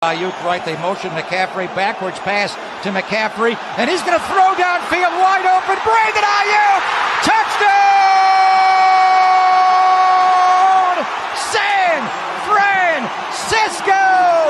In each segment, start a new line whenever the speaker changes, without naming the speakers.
Ayuk right, they motion McCaffrey, backwards pass to McCaffrey, and he's going to throw downfield wide open. Brandon Ayuk, touchdown! San Francisco!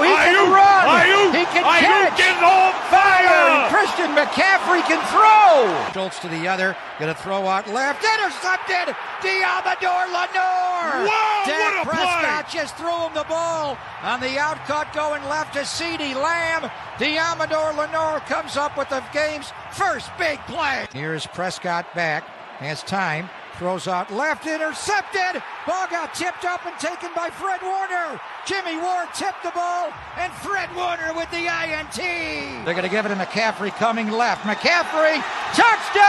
He can run, he can catch,
getting on fire!
Christian McCaffrey can throw! Schultz to the other, going to throw out left, intercepted! Diamador Lenore!
Whoa,
Dak
what a
Prescott
play!
just threw him the ball on the outcut going left to CeeDee Lamb. Diamador Lenore comes up with the game's first big play. Here's Prescott back, has time, throws out left, intercepted. Ball got tipped up and taken by Fred Warner. Jimmy Ward tipped the ball, and Fred Warner with the INT. They're going to give it to McCaffrey coming left. McCaffrey, touchdown!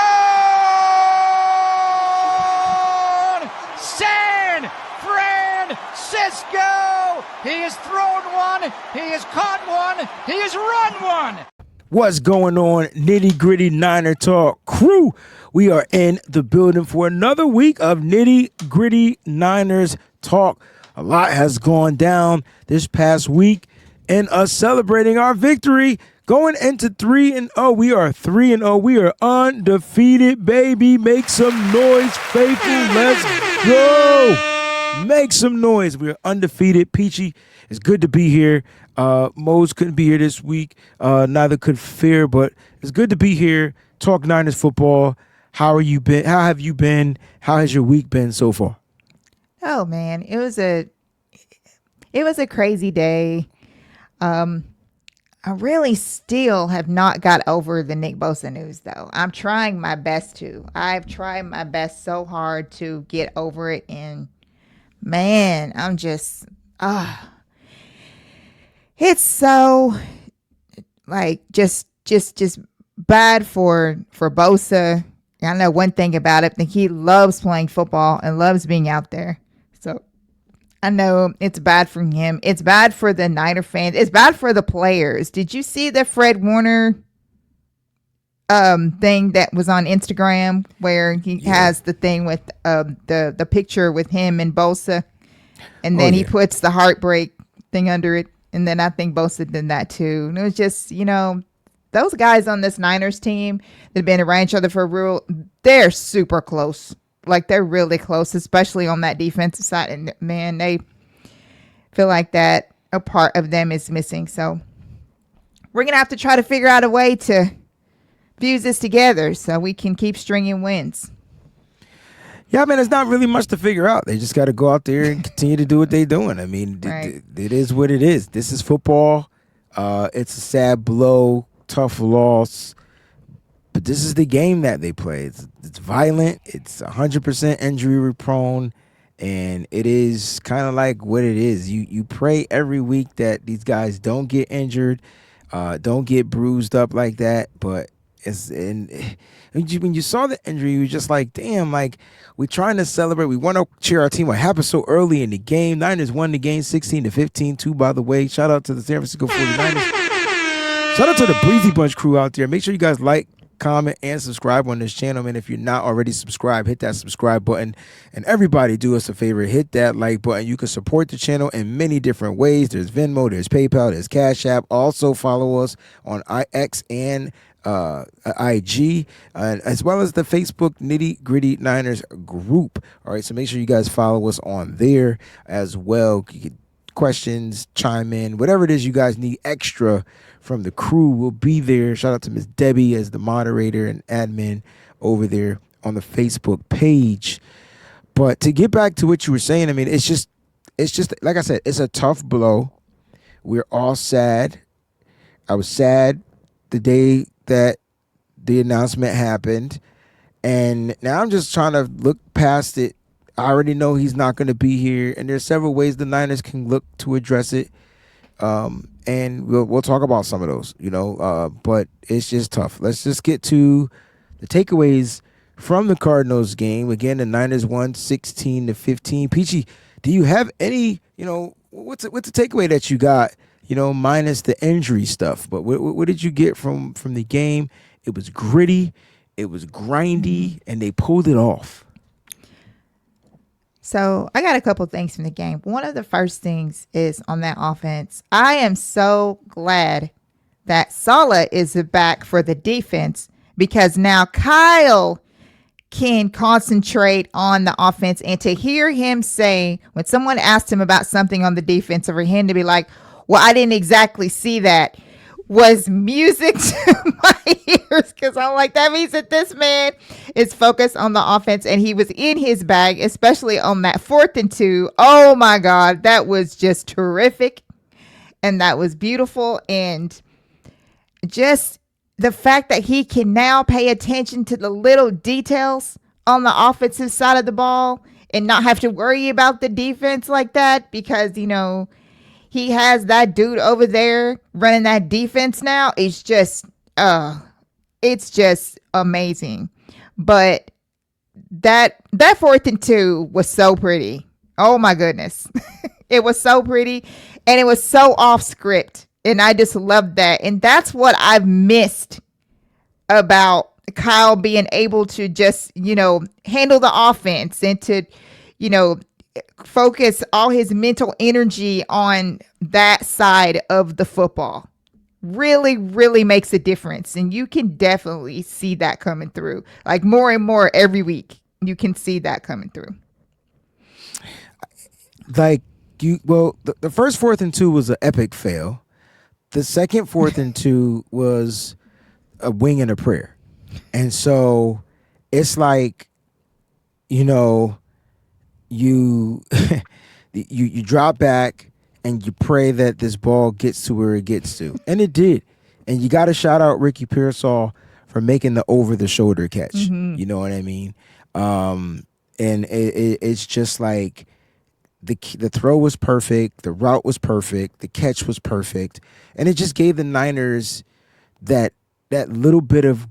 San Francisco! He has thrown one, he has caught one, he has run one.
What's going on, Nitty Gritty Niner Talk crew? We are in the building for another week of Nitty Gritty Niners Talk. A lot has gone down this past week, and us celebrating our victory going into 3-0. We are 3-0. We are undefeated, baby. Make some noise, faithful. Let's go. Make some noise. We are undefeated. Peachy, it's good to be here. Mose couldn't be here this week. Neither could Fear, but it's good to be here. Talk Niners football. How are you been? How have you been? How has your week been so far?
Oh man, it was a crazy day. I really still have not got over the Nick Bosa news though. I'm trying my best to. I've tried my best so hard to get over it, and man, I'm just it's so like just bad for Bosa. I know one thing about it, that he loves playing football and loves being out there. So I know it's bad for him. It's bad for the Niner fans. It's bad for the players. Did you see the Fred Warner thing that was on Instagram where he has the thing with the picture with him and Bosa, and then he puts the heartbreak thing under it, and then I think Bosa did that too. And it was just, those guys on this Niners team that have been around each other for they're super close. Like, they're really close, especially on that defensive side. And, man, they feel like that a part of them is missing. So we're going to have to try to figure out a way to fuse this together so we can keep stringing wins.
Yeah, man, it's not really much to figure out. They just got to go out there and continue to do what they're doing. I mean,
right.
It is what it is. This is football. It's a sad blow. Tough loss, but this is the game that they play. It's violent. It's 100% injury prone, and it is kind of like what it is. You pray every week that these guys don't get injured, don't get bruised up like that. But when you saw the injury, you were just like, damn, like, we're trying to celebrate. We want to cheer our team. What happened so early in the game? Niners won the game 16-15. Too, by the way. Shout out to the San Francisco 49ers. Shout out to the Breezie Bunch crew out there. Make sure you guys like, comment, and subscribe on this channel, man. If you're not already subscribed, hit that subscribe button. And everybody, do us a favor, hit that like button. You can support the channel in many different ways. There's Venmo, there's PayPal, there's Cash App. Also follow us on X and IG, as well as the Facebook Nitty Gritty Niners group. All right, so make sure you guys follow us on there as well. You can questions, chime in, whatever it is you guys need extra from the crew will be there. Shout out to Miss Debbie as the moderator and admin over there on the Facebook page. But to get back to what you were saying, I mean, it's just like I said, it's a tough blow. We're all sad. I was sad the day that the announcement happened, and now I'm just trying to look past it. I already know he's not going to be here, and there's several ways the Niners can look to address it. And we'll talk about some of those, but it's just tough. Let's just get to the takeaways from the Cardinals game. Again, the Niners won 16-15. Peachy, do you have any, what's the takeaway that you got, minus the injury stuff? But what did you get from the game? It was gritty, it was grindy, and they pulled it off.
So I got a couple things from the game. One of the first things is on that offense. I am so glad that Saleh is back for the defense because now Kyle can concentrate on the offense, and to hear him say when someone asked him about something on the defense, for him to be like, well, I didn't exactly see that, was music to my ears, because I'm like, that means that this man is focused on the offense and he was in his bag, especially on that 4th and 2. Oh my God, that was just terrific. And that was beautiful. And just the fact that he can now pay attention to the little details on the offensive side of the ball and not have to worry about the defense like that, because, you know, he has that dude over there running that defense now. It's just amazing. But that 4th and 2 was so pretty. Oh my goodness. It was so pretty and it was so off script. And I just loved that. And that's what I've missed about Kyle being able to just, you know, handle the offense and to, you know, focus all his mental energy on that side of the football. Really, really makes a difference. And you can definitely see that coming through. Like more and more every week, you can see that coming through.
Like the first 4th and 2 was an epic fail. The second 4th and 2 was a wing and a prayer. And so it's like, you know, you you drop back and you pray that this ball gets to where it gets to. And it did. And you got to shout out Ricky Pearsall for making the over-the-shoulder catch. Mm-hmm. You know what I mean? And it's just like the throw was perfect. The route was perfect. The catch was perfect. And it just gave the Niners that little bit of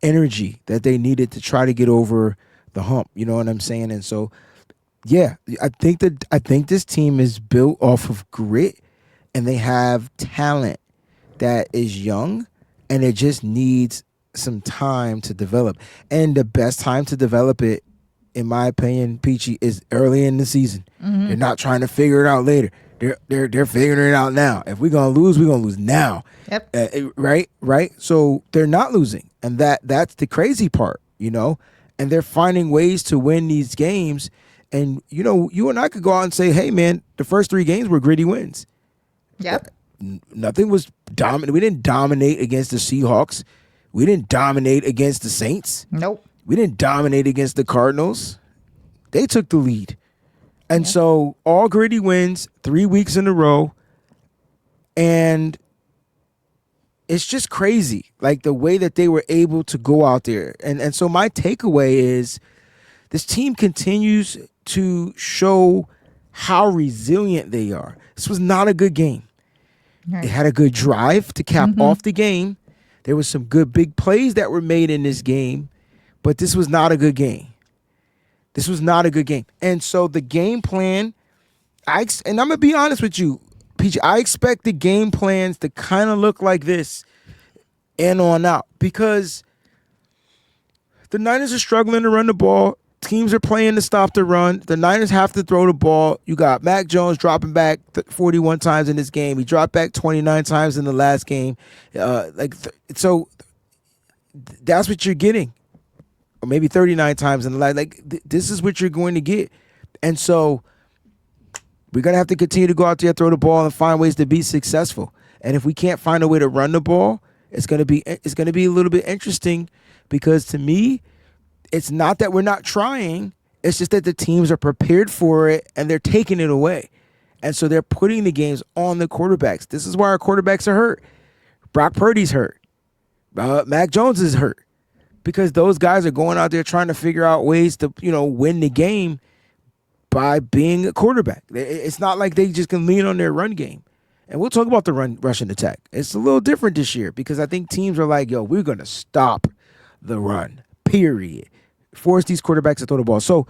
energy that they needed to try to get over the hump. You know what I'm saying? And so, yeah, I think this team is built off of grit, and they have talent that is young, and it just needs some time to develop. And the best time to develop it, in my opinion, Peachy, is early in the season. Mm-hmm. They're not trying to figure it out later. They're figuring it out now. If we're gonna lose, we're gonna lose now. Yep. Right. So they're not losing, and that's the crazy part, you know. And they're finding ways to win these games. And you know, you and I could go out and say, "Hey, man, the first 3 games were gritty wins."
Yep.
Nothing was dominant. We didn't dominate against the Seahawks. We didn't dominate against the Saints.
Nope.
We didn't dominate against the Cardinals. They took the lead. And so all gritty wins, 3 weeks in a row. And it's just crazy, like the way that they were able to go out there. And so my takeaway is this team continues to show how resilient they are. This was not a good game. Right. It had a good drive to cap off the game. There was some good big plays that were made in this game, but this was not a good game. This was not a good game. And so the game plan, and I'm going to be honest with you, PG, I expect the game plans to kind of look like this and on out, because the Niners are struggling to run the ball. Teams are playing to stop the run. The Niners have to throw the ball. You got Mac Jones dropping back 41 times in this game. He dropped back 29 times in the last game. So that's what you're getting. Or maybe 39 times in the last. This is what you're going to get. And so we're going to have to continue to go out there, throw the ball, and find ways to be successful. And if we can't find a way to run the ball, it's going to be a little bit interesting, because to me, it's not that we're not trying. It's just that the teams are prepared for it and they're taking it away. And so they're putting the games on the quarterbacks. This is why our quarterbacks are hurt. Brock Purdy's hurt. Mac Jones is hurt, because those guys are going out there trying to figure out ways to, win the game by being a quarterback. It's not like they just can lean on their run game. And we'll talk about the rushing attack. It's a little different this year, because I think teams are like, we're going to stop the run, period. Force these quarterbacks to throw the ball. So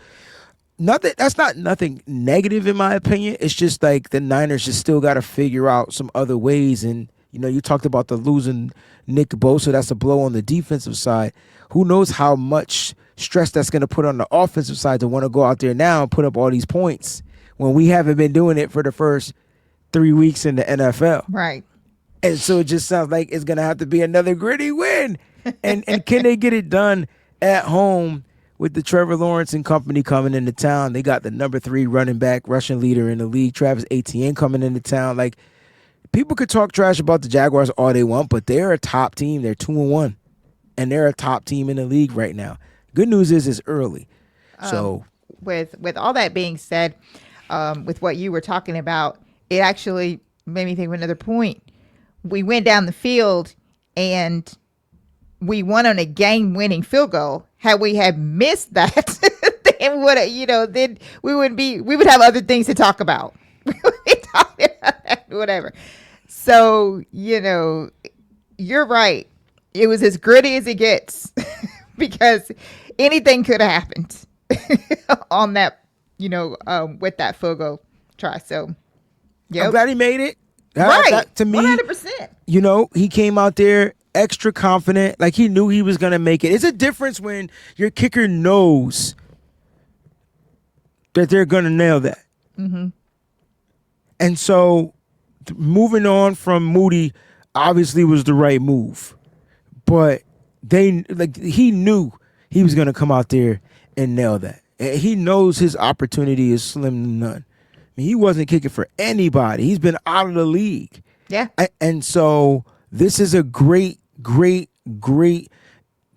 that's not nothing negative in my opinion. It's just like the Niners just still got to figure out some other ways. And, you talked about the losing Nick Bosa. That's a blow on the defensive side. Who knows how much stress that's going to put on the offensive side to want to go out there now and put up all these points when we haven't been doing it for the first 3 weeks in the NFL.
Right.
And so it just sounds like it's going to have to be another gritty win. And can they get it done at home with the Trevor Lawrence and company coming into town? They got the number 3 running back, rushing leader in the league, Travis Etienne, coming into town. Like, people could talk trash about the Jaguars all they want, but they're a top team. They're 2-1, and they're a top team in the league right now. Good news is it's early. So
with all that being said, with what you were talking about, it actually made me think of another point. We went down the field and we won on a game-winning field goal. Had we had missed that, then we would have other things to talk about. Whatever. So, you're right. It was as gritty as it gets because anything could have happened on that, with that field goal try. So,
I'm glad he made it.
Right.
To me,
100%.
He came out there extra confident, like he knew he was going to make it. It's a difference when your kicker knows that they're going to nail that.
Mm-hmm.
And so moving on from Moody obviously was the right move. But he knew he was going to come out there and nail that. And he knows his opportunity is slim to none. I mean, he wasn't kicking for anybody. He's been out of the league.
Yeah.
And so this is a great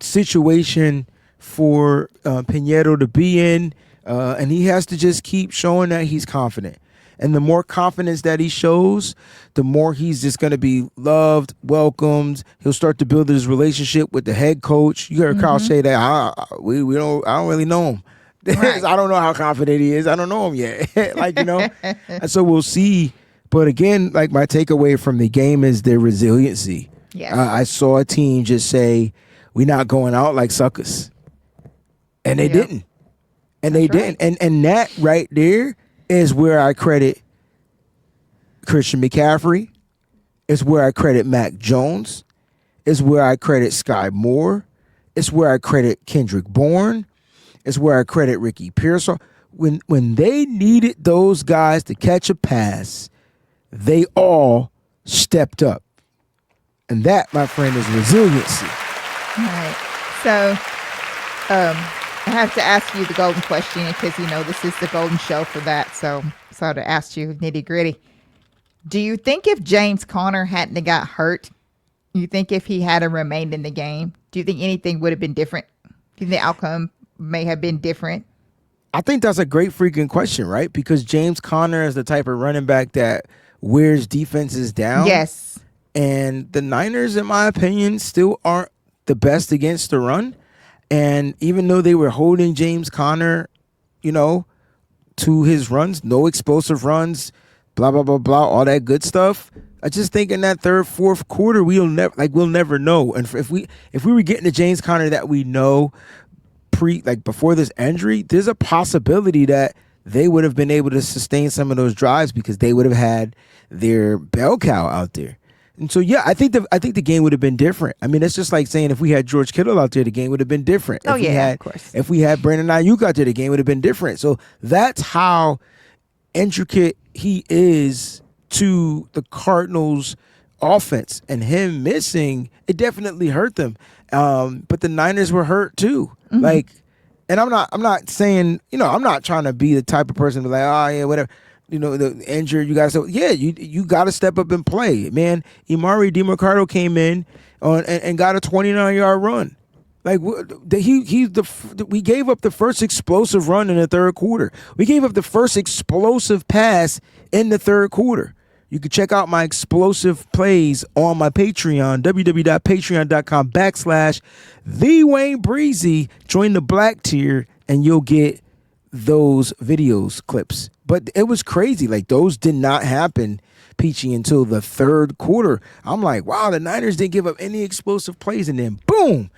situation for Pinedo to be in. And he has to just keep showing that he's confident. And the more confidence that he shows, the more he's just going to be loved, welcomed. He'll start to build his relationship with the head coach. You heard Carl say that I don't really know him.
Right.
I don't know how confident he is. I don't know him yet. And so we'll see. But again, like, my takeaway from the game is their resiliency.
Yes.
I saw a team just say, we're not going out like suckers. And they didn't. And
That's
they didn't. And that right there is where I credit Christian McCaffrey. It's where I credit Mac Jones. It's where I credit Sky Moore. It's where I credit Kendrick Bourne. It's where I credit Ricky Pearsall. When they needed those guys to catch a pass, they all stepped up. And that, my friend, is resiliency.
All right. So I have to ask you the golden question because, this is the golden show for that. So to ask you nitty gritty. Do you think if James Conner hadn't have got hurt, you think if he had remained in the game, do you think anything would have been different? Do you think the outcome may have been different?
I think that's a great freaking question, right? Because James Conner is the type of running back that wears defenses down.
Yes.
And the Niners, in my opinion, still aren't the best against the run. And even though they were holding James Conner, to his runs, no explosive runs, blah, blah, blah, blah, all that good stuff, I just think in that third, fourth quarter, we'll never know. And if we were getting the James Conner that we know before this injury, there's a possibility that they would have been able to sustain some of those drives because they would have had their bell cow out there. And so, yeah, I think the game would have been different. I mean, it's just like saying if we had George Kittle out there, the game would have been different.
Of course.
If we had Brandon Ayuk out there, the game would have been different. So that's how intricate he is to the Cardinals' offense. And him missing, it definitely hurt them. But the Niners were hurt too. Mm-hmm. And I'm not saying, I'm not trying to be the type of person to be like, oh yeah, whatever. The injured, you gotta you gotta step up and play, man. Imari DeMarcado came in and got a 29-yard run. We gave up the first explosive run in the third quarter. We gave up the first explosive pass in the third quarter. You can check out my explosive plays on my Patreon, www.patreon.com/TheWayneBreezie. Join the black tier and you'll get those videos clips. But it was crazy. Those did not happen, Peachy, until the third quarter. I'm like, wow, the Niners didn't give up any explosive plays. And then boom,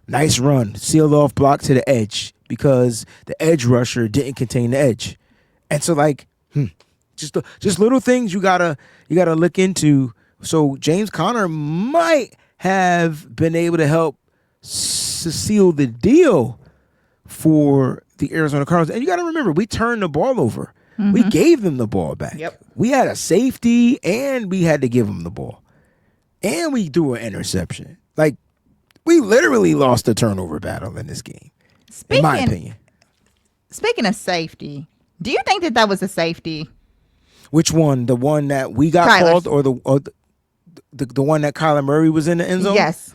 nice run, sealed off block to the edge because the edge rusher didn't contain the edge. And so just little things you gotta look into. So James Conner might have been able to help seal the deal for the Arizona Cardinals. And you got to remember, we turned the ball over. We gave them the ball back.
Yep.
We had a safety, and we had to give them the ball. And we threw an interception. Like, we literally lost the turnover battle in this game, in my opinion.
Speaking of safety, do you think that was a safety?
Which one? The one that we got called, or the one that Kyler Murray was in the end zone?
Yes.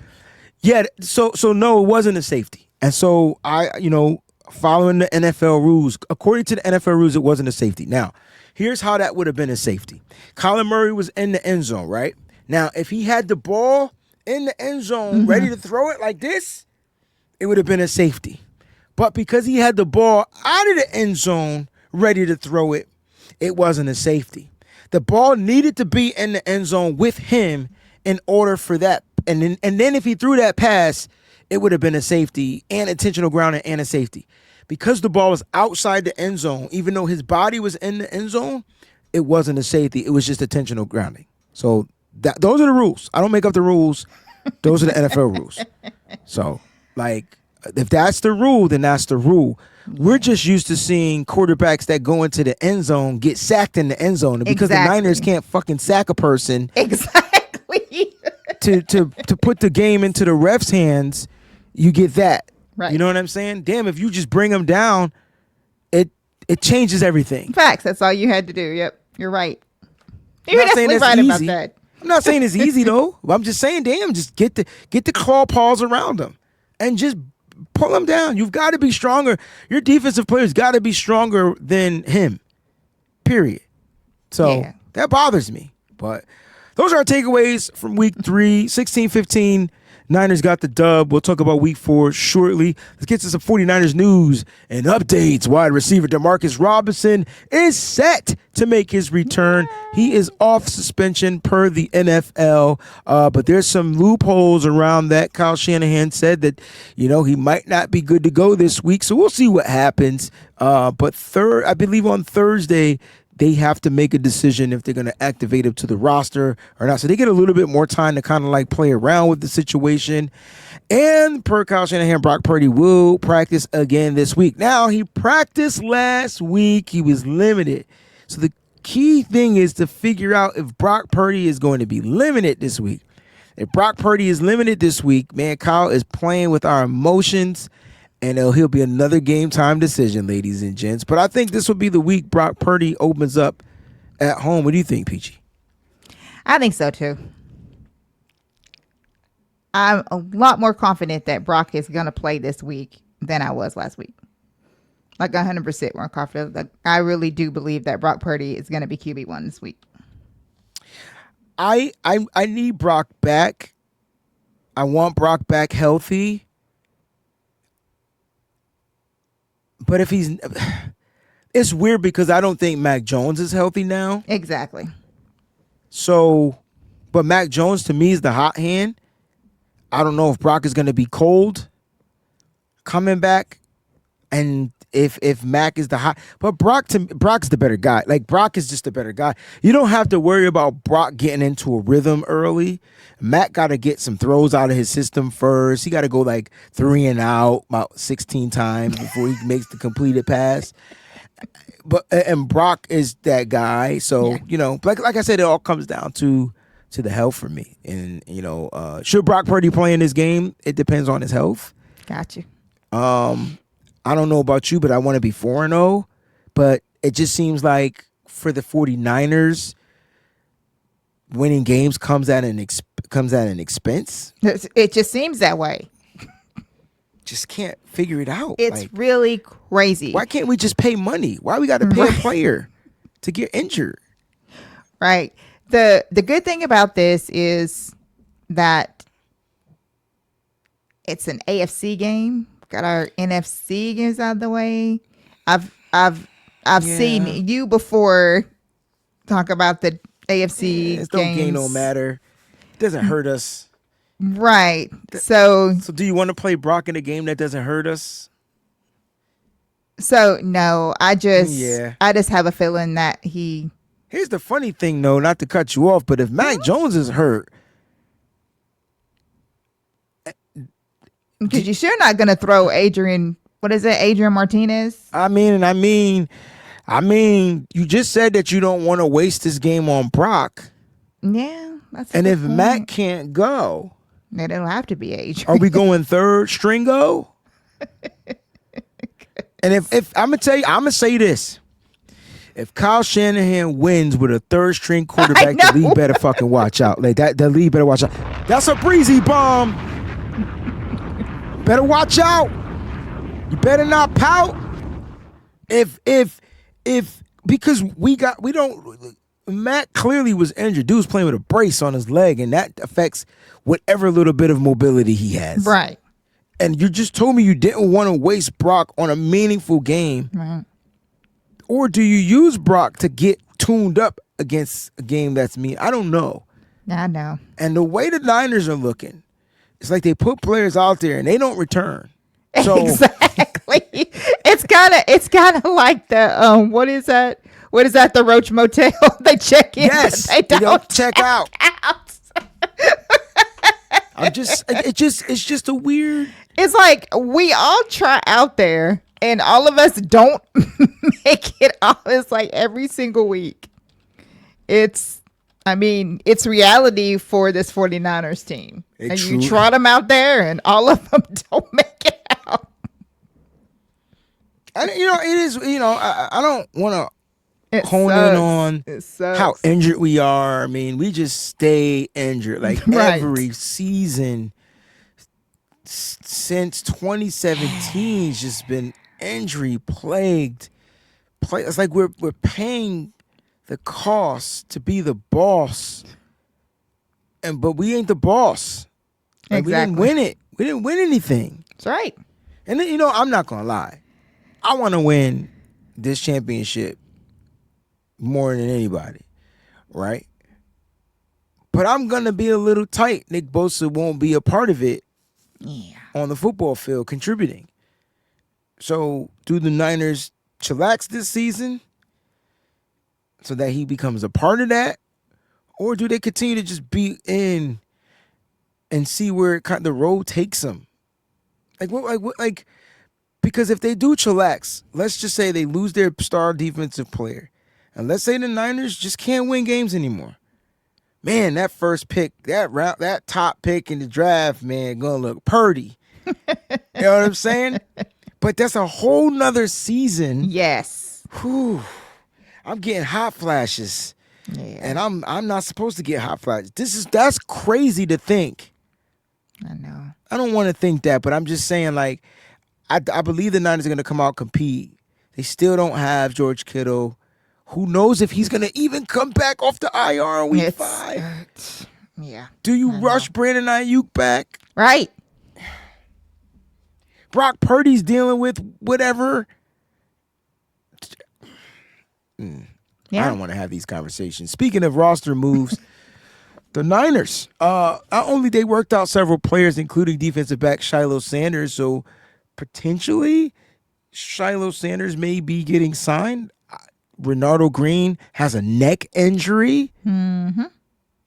Yeah. So no, it wasn't a safety. And so following the NFL rules, according to the NFL rules, it wasn't a safety. Now, here's how that would have been a safety. Kyler Murray was in the end zone, right? Now, if he had the ball in the end zone ready to throw it like this, it would have been a safety. But because he had the ball out of the end zone ready to throw it, it wasn't a safety. The ball needed to be in the end zone with him in order for that. And then if he threw that pass, it would have been a safety and intentional grounding and a safety. Because the ball was outside the end zone, even though his body was in the end zone, it wasn't a safety. It was just intentional grounding. So those are the rules. I don't make up the rules. Those are the NFL rules. So, like, if that's the rule, then that's the rule. We're just used to seeing quarterbacks that go into the end zone get sacked in the end zone. And because the Niners can't fucking sack a person to put the game into the ref's hands, you get that.
Right.
You know what I'm saying? Damn, if you just bring them down, it changes everything.
Facts. That's all you had to do. Yep. You're right. You're definitely right about that.
I'm not saying it's easy though. I'm just saying, damn, just get the claw paws around them and just pull them down. You've got to be stronger. Your defensive players got to be stronger than him. Period. So that bothers me. But those are our takeaways from week 3, 16-15. Niners got the dub. We'll talk about week 4 shortly. Let's get to some 49ers news and updates. Wide receiver Demarcus Robinson is set to make his return. He is off suspension per the NFL, but there's some loopholes around that. Kyle Shanahan said that, he might not be good to go this week, so we'll see what happens. But I believe on Thursday, they have to make a decision if they're going to activate him to the roster or not. So they get a little bit more time to kind of like play around with the situation. And per Kyle Shanahan, Brock Purdy will practice again this week. Now, he practiced last week. He was limited. So the key thing is to figure out if Brock Purdy is going to be limited this week. If Brock Purdy is limited this week, man, Kyle is playing with our emotions. And he'll be another game time decision, ladies and gents. But I think this will be the week Brock Purdy opens up at home. What do you think, Peachy?
I think so, too. I'm a lot more confident that Brock is going to play this week than I was last week. Like 100% more confident. Like, I really do believe that Brock Purdy is going to be QB1 this week.
I need Brock back. I want Brock back healthy. But if it's weird because I don't think Mac Jones is healthy now.
Exactly.
So, but Mac Jones to me is the hot hand. I don't know if Brock is going to be cold coming back. And if Mac is the hot, but Brock's the better guy. Like Brock is just the better guy. You don't have to worry about Brock getting into a rhythm early. Mac got to get some throws out of his system first. He got to go like 3 and out about 16 times before he makes the completed pass. And Brock is that guy. So, like I said, it all comes down to the health for me. And, should Brock Purdy play in this game? It depends on his health.
Got you.
I don't know about you, but I want to be 4-0. But it just seems like for the 49ers, winning games comes at an expense.
It just seems that way.
Just can't figure it out.
It's really crazy.
Why can't we just pay money? Why we got to pay a player to get injured?
Right. The good thing about this is that it's an AFC game. Got our NFC games out of the way. I've seen you before talk about the AFC games.
Don't gain no matter. It doesn't hurt us.
Right. So
do you want to play Brock in a game that doesn't hurt us?
So no, I just have a feeling that he.
Here's the funny thing though, not to cut you off, but if Mac Jones is hurt,
because you're sure not going to throw Adrian What is it, Adrian Martinez?
I mean, you just said that you don't want to waste this game on Brock.
Yeah, that's.
And if
point.
Matt can't go,
then it'll have to be Adrian.
are we going third stringo? And if I'm gonna say this. If Kyle Shanahan wins with a third string quarterback, the league better fucking watch out. Like that, the league better watch out. That's a Breezie bomb. Better watch out. You better not pout. Because Matt clearly was injured. Dude was playing with a brace on his leg, and that affects whatever little bit of mobility he has.
Right.
And you just told me you didn't want to waste Brock on a meaningful game.
Right.
Or do you use Brock to get tuned up against a game that's mean? I don't know.
I know.
And the way the Niners are looking, it's like they put players out there and they don't return. So
exactly. It's kind of like the what is that? What is that? The Roach Motel. They check in.
Yes,
they don't
check out. It's just a weird.
It's like we all try out there. And all of us don't make it off. It's like every single week. It's reality for this 49ers team. You trot them out there and all of them don't make it out.
And, it is, I don't want to hone
sucks.
in on how injured we are. I mean, we just stay injured. Like every season since 2017 has just been injury plagued. It's like we're paying the cost to be the boss, but we ain't the boss. Like,
exactly.
We didn't win it. We didn't win anything.
That's right.
And then, I'm not gonna lie. I want to win this championship more than anybody, right? But I'm gonna be a little tight. Nick Bosa won't be a part of it.
Yeah.
On the football field, contributing. So, do the Niners chillax this season so that he becomes a part of that? Or do they continue to just be in and see where the road takes them? Because if they do chillax, let's just say they lose their star defensive player. And let's say the Niners just can't win games anymore. Man, that first pick, that top pick in the draft, man, gonna look Purdy. You know what I'm saying? But that's a whole nother season.
Yes.
Whew. I'm getting hot flashes.
Yeah.
And I'm not supposed to get hot flashes. That's crazy to think.
I know.
I don't want to think that, but I'm just saying, like, I believe the Niners are gonna come out compete. They still don't have George Kittle. Who knows if he's gonna even come back off the IR in week 5?
Yeah.
Do you rush Brandon Ayuk back?
Right.
Brock Purdy's dealing with whatever.
Yeah.
I don't want to have these conversations. Speaking of roster moves, the Niners, not only they worked out several players, including defensive back Shiloh Sanders, so potentially Shiloh Sanders may be getting signed. Renardo Green has a neck injury.
Mm-hmm.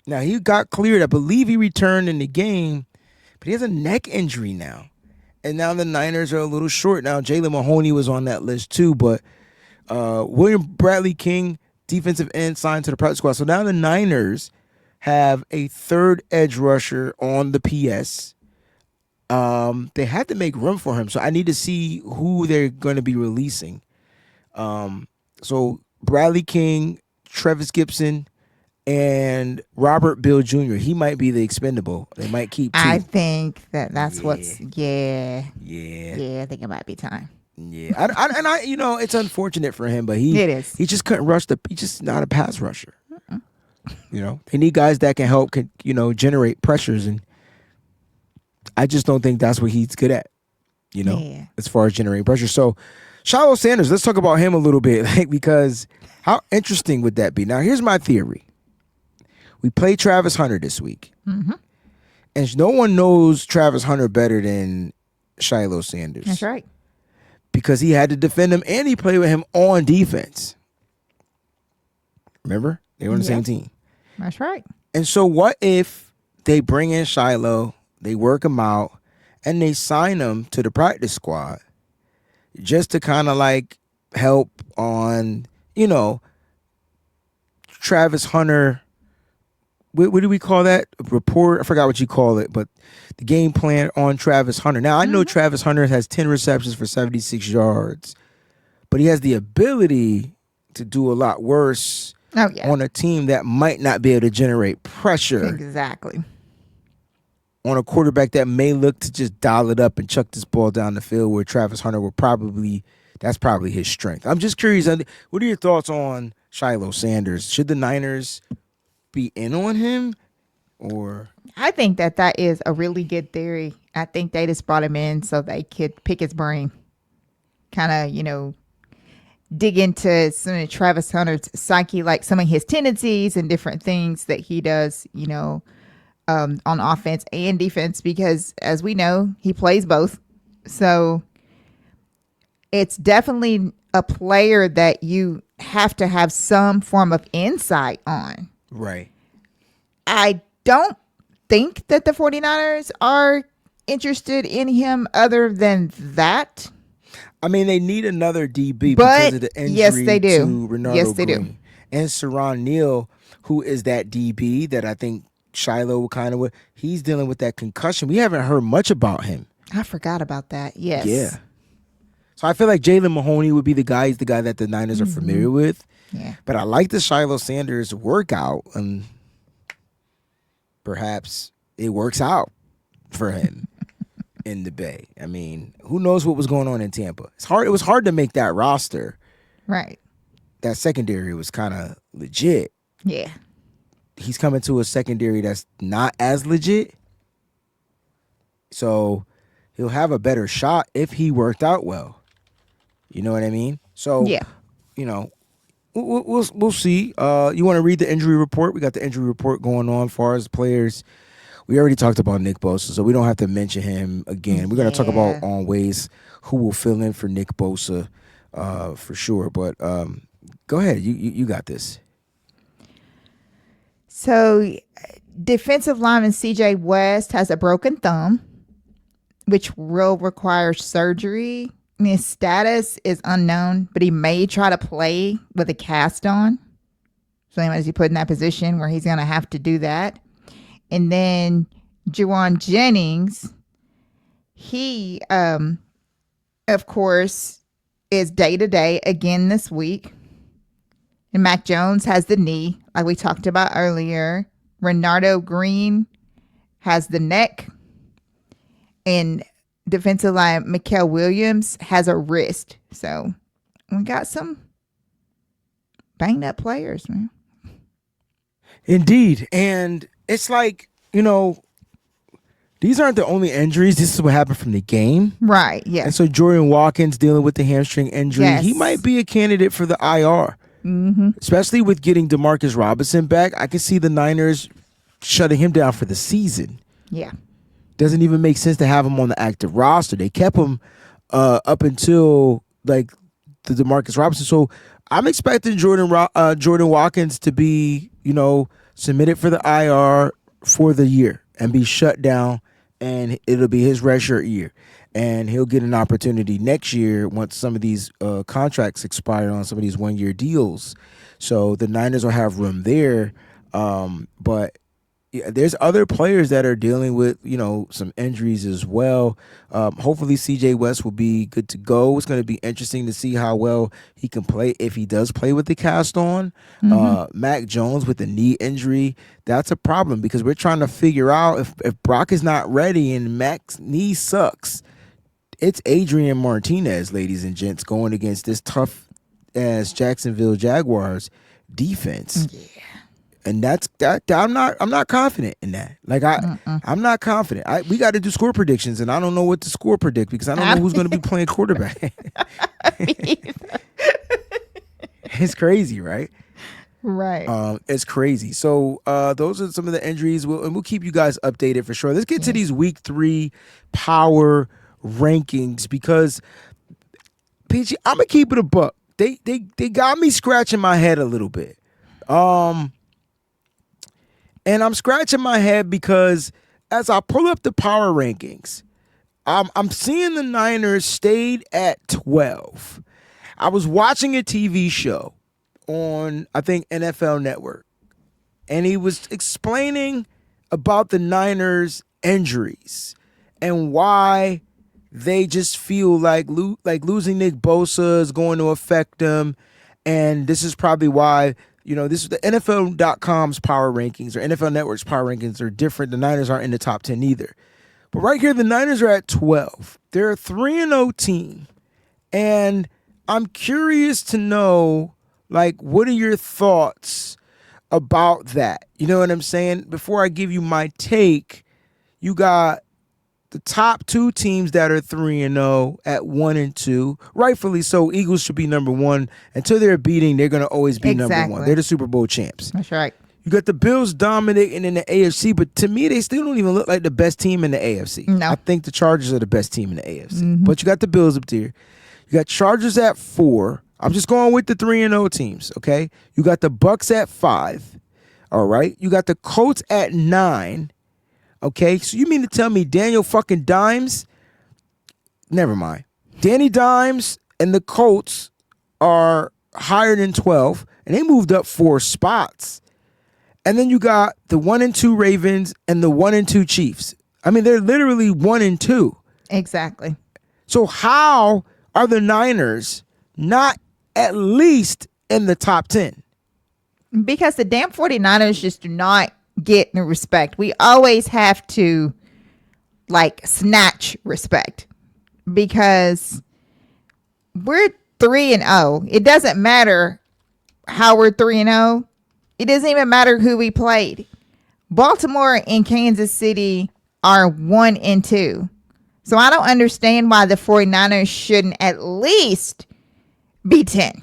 Now, he got cleared. I believe he returned in the game, but he has a neck injury now. And now the Niners are a little short. Now, Jalen Mahoney was on that list too, but William Bradley King, defensive end, signed to the practice squad. So now the Niners have a third edge rusher on the PS. They had to make room for him, so I need to see who they're going to be releasing. So Bradley King, Travis Gibson, and Robert Bill Jr. He might be the expendable. They might keep two.
I think that's what's
Yeah.
I think it might be time.
Yeah. I it's unfortunate for him, but
it is.
He just couldn't rush he's just not a pass rusher. They need guys that can help generate pressures, and I just don't think that's what he's good at, as far as generating pressure. So Shiloh Sanders, let's talk about him a little bit, because how interesting would that be? Now, here's my theory. We play Travis Hunter this week.
Mm-hmm.
And no one knows Travis Hunter better than Shiloh Sanders.
That's right.
Because he had to defend him and he played with him on defense. Remember? They were on the same team.
That's right.
And so what if they bring in Shiloh, they work him out, and they sign him to the practice squad, just to kind of like help on, Travis Hunter. What do we call that? Report? I forgot what you call it, but the game plan on Travis Hunter. Now, I know Travis Hunter has 10 receptions for 76 yards, but he has the ability to do a lot worse on a team that might not be able to generate pressure.
Exactly.
On a quarterback that may look to just dial it up and chuck this ball down the field, where Travis Hunter that's probably his strength. I'm just curious, what are your thoughts on Shiloh Sanders? Should the Niners be in on him, or?
I think that is a really good theory. I think they just brought him in so they could pick his brain, kind of, dig into some of Travis Hunter's psyche, like some of his tendencies and different things that he does, on offense and defense, because as we know, he plays both. So it's definitely a player that you have to have some form of insight on.
Right.
I don't think that the 49ers are interested in him other than that.
I mean, they need another DB because of the injury
yes, they do.
to Renardo
Yes, they
Green.
do.
And Saron Neal, who is that DB that I think Shiloh kind of, he's dealing with that concussion. We haven't heard much about him.
I forgot about that. Yes.
Yeah. So I feel like Jalen Mahoney would be the guy. He's the guy that the Niners are familiar with.
Yeah.
But I like the Shiloh Sanders workout, and perhaps it works out for him in the Bay. I mean, who knows what was going on in Tampa? It was hard to make that roster.
Right.
That secondary was kind of legit.
Yeah.
He's coming to a secondary that's not as legit. So he'll have a better shot if he worked out well. You know what I mean? So,
yeah.
We'll see. You want to read the injury report? We got the injury report going on as far as players. We already talked about Nick Bosa, so we don't have to mention him again. We're going to talk about on ways who will fill in for Nick Bosa for sure. But go ahead. You got this.
So defensive lineman C.J. West has a broken thumb, which will require surgery. His status is unknown, but he may try to play with a cast on. So anyways, he put in that position where he's going to have to do that. And then Juwan Jennings, he, of course, is day-to-day again this week. And Mac Jones has the knee, like we talked about earlier. Renardo Green has the neck. And defensive line Mikael Williams has a wrist. So we got some banged up players, man.
Indeed. And it's like, these aren't the only injuries. This is what happened from the game.
Right, yeah.
And so Jordan Watkins dealing with the hamstring injury.
Yes.
He might be a candidate for the IR.
Mm-hmm.
Especially with getting DeMarcus Robinson back. I can see the Niners shutting him down for the season.
Yeah.
Doesn't even make sense to have him on the active roster. They kept him up until like the DeMarcus Robinson. So I'm expecting Jordan Watkins to be, submitted for the IR for the year and be shut down, and it'll be his redshirt year. And he'll get an opportunity next year once some of these contracts expire on some of these one-year deals. So the Niners will have room there. But yeah, there's other players that are dealing with, some injuries as well. Hopefully C.J. West will be good to go. It's going to be interesting to see how well he can play if he does play with the cast on. Mac Jones with the knee injury, that's a problem because we're trying to figure out if Brock is not ready and Mac's knee sucks. It's Adrian Martinez, ladies and gents, going against this tough-ass Jacksonville Jaguars defense. Yeah. And that's that. I'm not confident in that. Like I'm not confident. We got to do score predictions, and I don't know what to score predict because I don't know who's going to be playing quarterback. It's crazy, right?
Right.
It's crazy. So those are some of the injuries. We'll keep you guys updated for sure. Let's get to these week 3 power rankings because PG, I'm gonna keep it a buck. They got me scratching my head a little bit. And I'm scratching my head because as I pull up the power rankings, I'm seeing the Niners stayed at 12. I was watching a TV show on, I think, NFL Network, and he was explaining about the Niners' injuries and why they just feel like losing Nick Bosa is going to affect them, and this is probably why, this is the NFL.com's power rankings or NFL Network's power rankings are different. The Niners aren't in the top 10 either. But right here, the Niners are at 12. They're a 3-0 team, and I'm curious to know, what are your thoughts about that? You know what I'm saying? Before I give you my take, you got the top two teams that are 3-0 at 1 and 2. Rightfully so. Eagles should be number one. Until they're beating, they're going to always be number one. They're the Super Bowl champs.
That's right.
You got the Bills dominating in the AFC, but to me, they still don't even look like the best team in the AFC.
No.
I think the Chargers are the best team in the AFC. But you got the Bills up there. You got Chargers at 4. I'm just going with the 3-0 teams, okay? You got the Bucks at 5, all right? You got the Colts at 9, okay? So you mean to tell me Daniel fucking Dimes? Never mind. Danny Dimes and the Colts are higher than 12, and they moved up 4 spots. And then you got the 1 and 2 Ravens and the 1 and 2 Chiefs. I mean, they're literally 1 and 2.
Exactly.
So how are the Niners not at least in the top 10?
Because the damn 49ers just do not get the respect. We always have to snatch respect because we're 3-0. It doesn't matter how we're 3-0. It doesn't even matter who we played. Baltimore and Kansas City are 1 and 2. So I don't understand why the 49ers shouldn't at least be 10.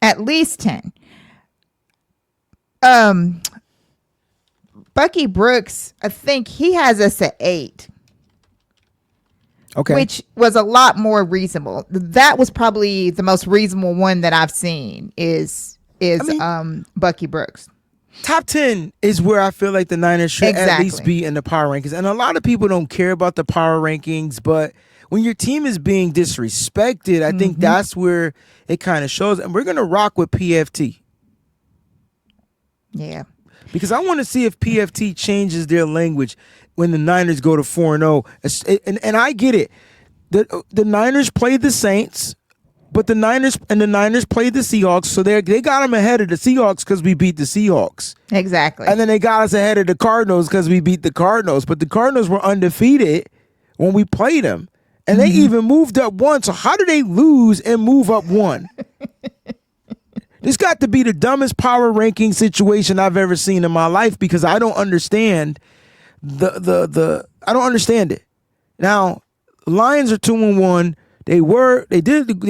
At least 10. Bucky Brooks, I think he has us at 8.
Okay.
Which was a lot more reasonable. That was probably the most reasonable one that I've seen is Bucky Brooks.
Top 10 is where I feel like the Niners should at least be in the power rankings. And a lot of people don't care about the power rankings, but when your team is being disrespected, I think that's where it kind of shows. And we're going to rock with PFT.
Yeah.
Because I want to see if PFT changes their language when the Niners go to 4-0. And I get it. The Niners played the Saints. But the Niners played the Seahawks, so they got them ahead of the Seahawks because we beat the Seahawks.
Exactly.
And then they got us ahead of the Cardinals because we beat the Cardinals. But the Cardinals were undefeated when we played them. And they even moved up 1. So how do they lose and move up 1? This got to be the dumbest power ranking situation I've ever seen in my life because I don't understand I don't understand it. Now, Lions are 2-1. They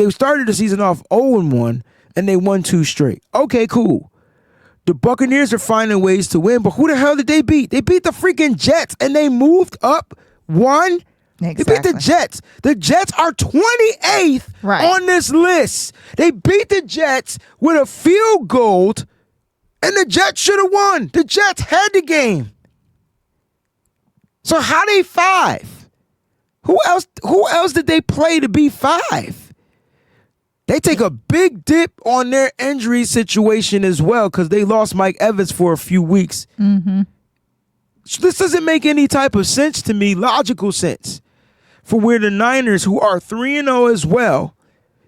started the season off 0-1 and they won 2 straight. Okay, cool. The Buccaneers are finding ways to win, but who the hell did they beat? They beat the freaking Jets and they moved up 1. Exactly. They beat the Jets. The Jets are 28th on this list. They beat the Jets with a field goal and the Jets should have won. The Jets had the game. So how they 5? Who else did they play to be 5? They take a big dip on their injury situation as well because they lost Mike Evans for a few weeks. So this doesn't make any type of sense to me, logical sense, for where the Niners, who are 3-0 as well,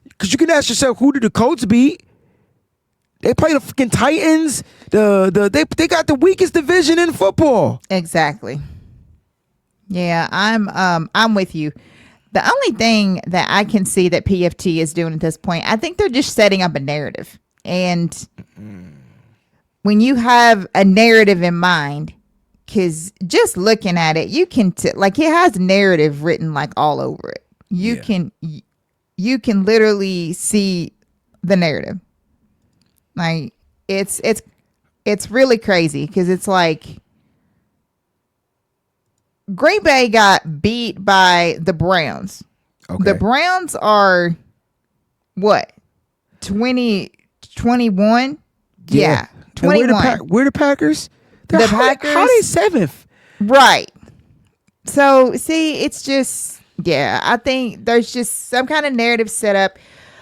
because you can ask yourself, who did the Colts beat? They play the freaking Titans. They got the weakest division in football.
Exactly. Yeah, I'm with you. The only thing that I can see that PFT is doing at this point, I think they're just setting up a narrative. And when you have a narrative in mind, because just looking at it, you can it has narrative written all over it. You can literally see the narrative. It's really crazy because it's Green Bay got beat by the Browns. Okay. The Browns are what? 21? Yeah. 21.
We're the Packers?
The Packers.
How are they 7th?
Right. So, see, it's just, I think there's just some kind of narrative set up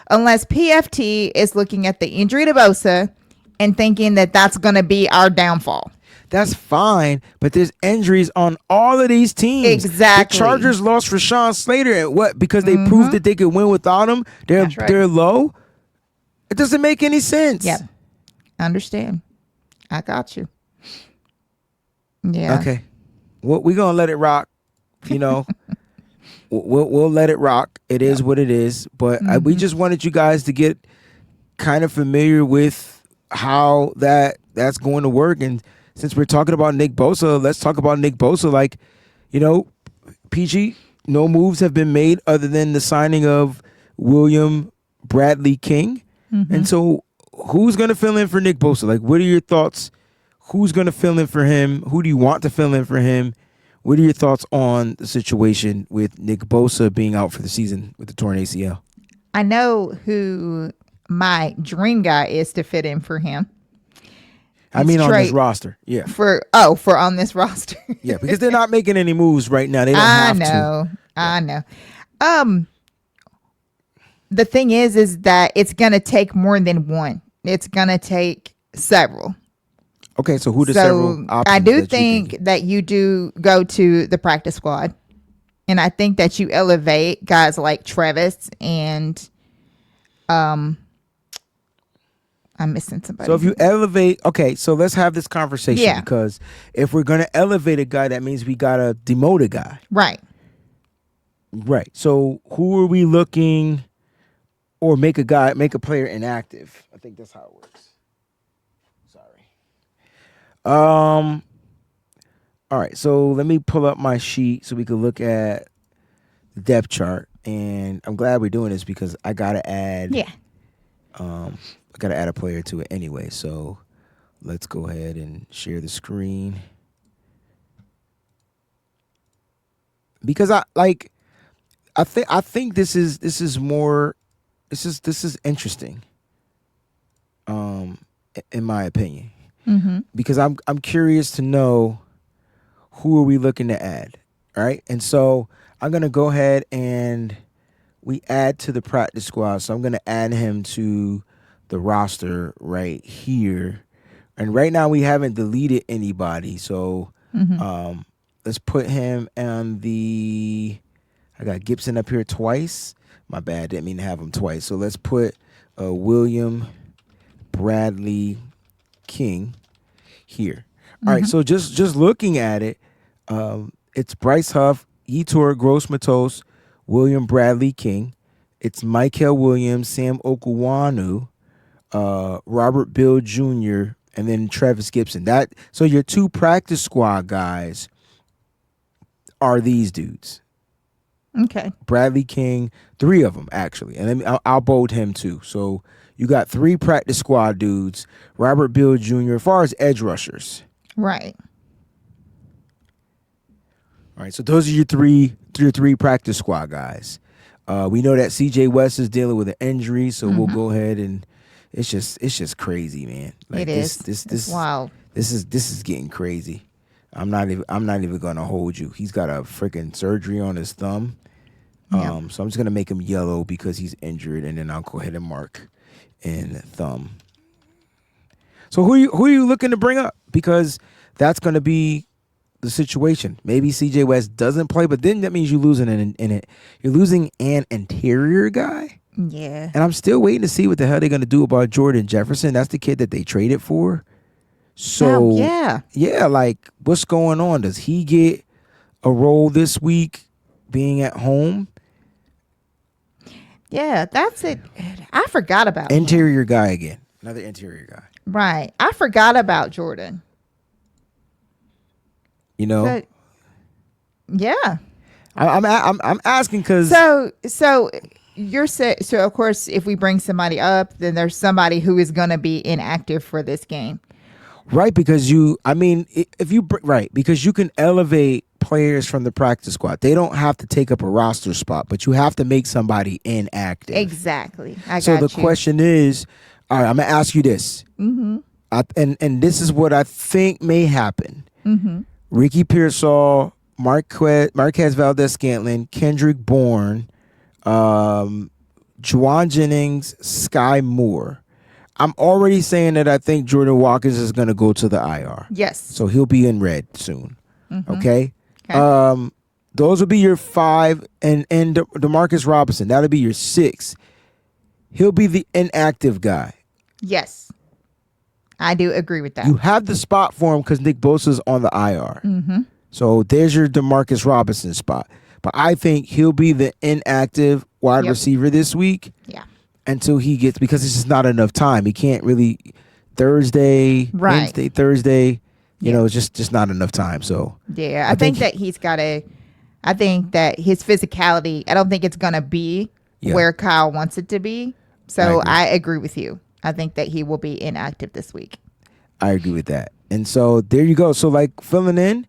unless PFT is looking at the injury to Bosa and thinking that that's going to be our downfall.
That's fine, but there's injuries on all of these teams.
Exactly.
The Chargers lost Rashawn Slater at what? Because they proved that they could win without him. They're low. It doesn't make any sense.
Yeah, understand. I got you. Yeah.
Okay. Well, we're gonna let it rock. We'll let it rock. It is what it is. But we just wanted you guys to get kind of familiar with how that's going to work. And since we're talking about Nick Bosa, let's talk about Nick Bosa. Like, PG, no moves have been made other than the signing of William Bradley King. And so who's going to fill in for Nick Bosa? Like, what are your thoughts? Who's going to fill in for him? Who do you want to fill in for him? What are your thoughts on the situation with Nick Bosa being out for the season with the torn ACL?
I know who my dream guy is to fit in for him.
On this roster. Yeah.
For on this roster.
Yeah, because they're not making any moves right now. They don't have to.
I know. The thing is that it's going to take more than one. It's going to take several.
Okay, so who the several options?
I do think that you do go to the practice squad. And I think that you elevate guys like Travis and I'm missing somebody.
So if you elevate, okay, so let's have this conversation because if we're going to elevate a guy, that means we got to demote a guy.
Right.
Right. So who are we looking or make a player inactive? I think that's how it works. Sorry. All right. So let me pull up my sheet so we can look at the depth chart. And I'm glad we're doing this because I got to add.
Yeah.
I got to add a player to it anyway. So let's go ahead and share the screen. Because I think this is interesting. In my opinion. Because I'm curious to know who are we looking to add, all right? And so I'm going to go ahead and we add to the practice squad. So I'm going to add him to the roster right here. And right now we haven't deleted anybody. So let's put him on I got Gibson up here twice. My bad, didn't mean to have him twice. So let's put William Bradley King here. All right, so just looking at it, it's Bryce Huff, Yetur Gross-Matos, William Bradley King. It's Michael Williams, Sam Okuwanu, Robert Bill Jr., and then Travis Gibson. So your two practice squad guys are these dudes.
Okay.
Bradley King, three of them actually, and I'll bold him too. So you got three practice squad dudes. Robert Bill Jr. as far as edge rushers.
Right.
All right. So those are your three practice squad guys. We know that C.J. West is dealing with an injury, so we'll go ahead and it's just crazy, man. Like
it is. This wow.
This is getting crazy. I'm not even gonna hold you. He's got a freaking surgery on his thumb. So I'm just gonna make him yellow because he's injured, and then I'll go ahead and mark in thumb. So who are you looking to bring up? Because that's gonna be the situation. Maybe CJ West doesn't play, but then that means you're losing you're losing an interior guy.
Yeah.
And I'm still waiting to see what the hell they're gonna do about Jordan Jefferson. That's the kid that they traded for. So yeah, like what's going on? Does he get a role this week being at home?
Yeah, that's it. I forgot about
interior guy again. Another interior guy.
Right. I forgot about Jordan.
You know?
But, yeah.
I'm asking because
so you're so of course if we bring somebody up, then there's somebody who is going to be inactive for this game.
Right, because you can elevate players from the practice squad. They don't have to take up a roster spot, but you have to make somebody inactive.
Exactly.
So the question is, all right, I'm gonna ask you this, and this is what I think may happen. Ricky Pearsall Marquez Valdez-Scantling, Kendrick Bourne, Juwan Jennings, Sky Moore. I'm already saying that I think Jordan Watkins is going to go to the IR.
Yes.
So he'll be in red soon.
Mm-hmm.
Okay? Those will be your 5, and DeMarcus Robinson, that'll be your 6. He'll be the inactive guy.
Yes. I do agree with that.
You have the spot for him because Nick Bosa's on the IR.
Mm-hmm.
So there's your DeMarcus Robinson spot. But I think he'll be the inactive wide receiver this week.
Yeah.
Until he gets, because it's just not enough time. He can't really Thursday, Wednesday, Thursday. You know, it's just not enough time. So
yeah, I think that he's got to. I think that his physicality. I don't think it's gonna be where Kyle wants it to be. So I agree with you. I think that he will be inactive this week.
I agree with that. And so there you go. So like filling in.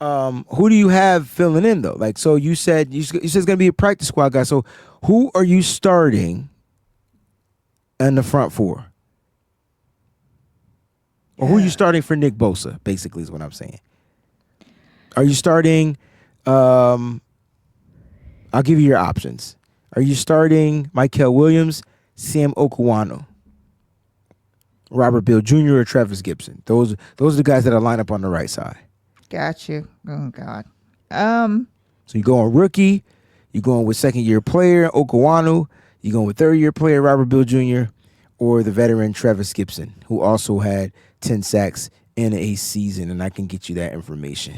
Who do you have filling in though? Like, so you said it's gonna be a practice squad guy. So who are you starting in the front 4? Or who are you starting for Nick Bosa, basically is what I'm saying. Are you starting, I'll give you your options. Are you starting Mykel Williams, Sam Okuwano, Robert Bill Jr., or Travis Gibson? Those are the guys that are lined up on the right side.
Got you. Oh, God.
So you go on rookie, you're going with second-year player, Okuwano, you're going with third-year player, Robert Bill Jr., or the veteran Travis Gibson, who also had 10 sacks in a season, and I can get you that information.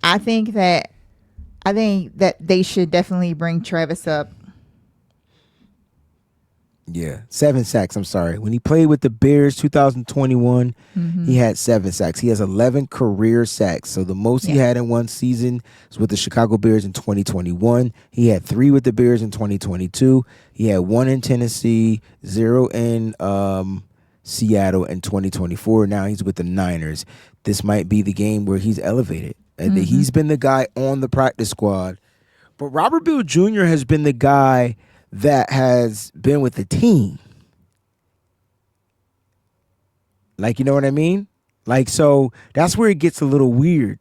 I think that they should definitely bring Travis up.
Yeah, 7 sacks. I'm sorry. When he played with the Bears 2021, he had 7 sacks. He has 11 career sacks. So the most he had in one season was with the Chicago Bears in 2021. He had 3 with the Bears in 2022. He had 1 in Tennessee, 0 in Seattle in 2024. Now he's with the Niners. This might be the game where he's elevated. He's been the guy on the practice squad. But Robert Bill Jr. has been the guy that has been with the team. Like, you know what I mean? Like, so that's where it gets a little weird.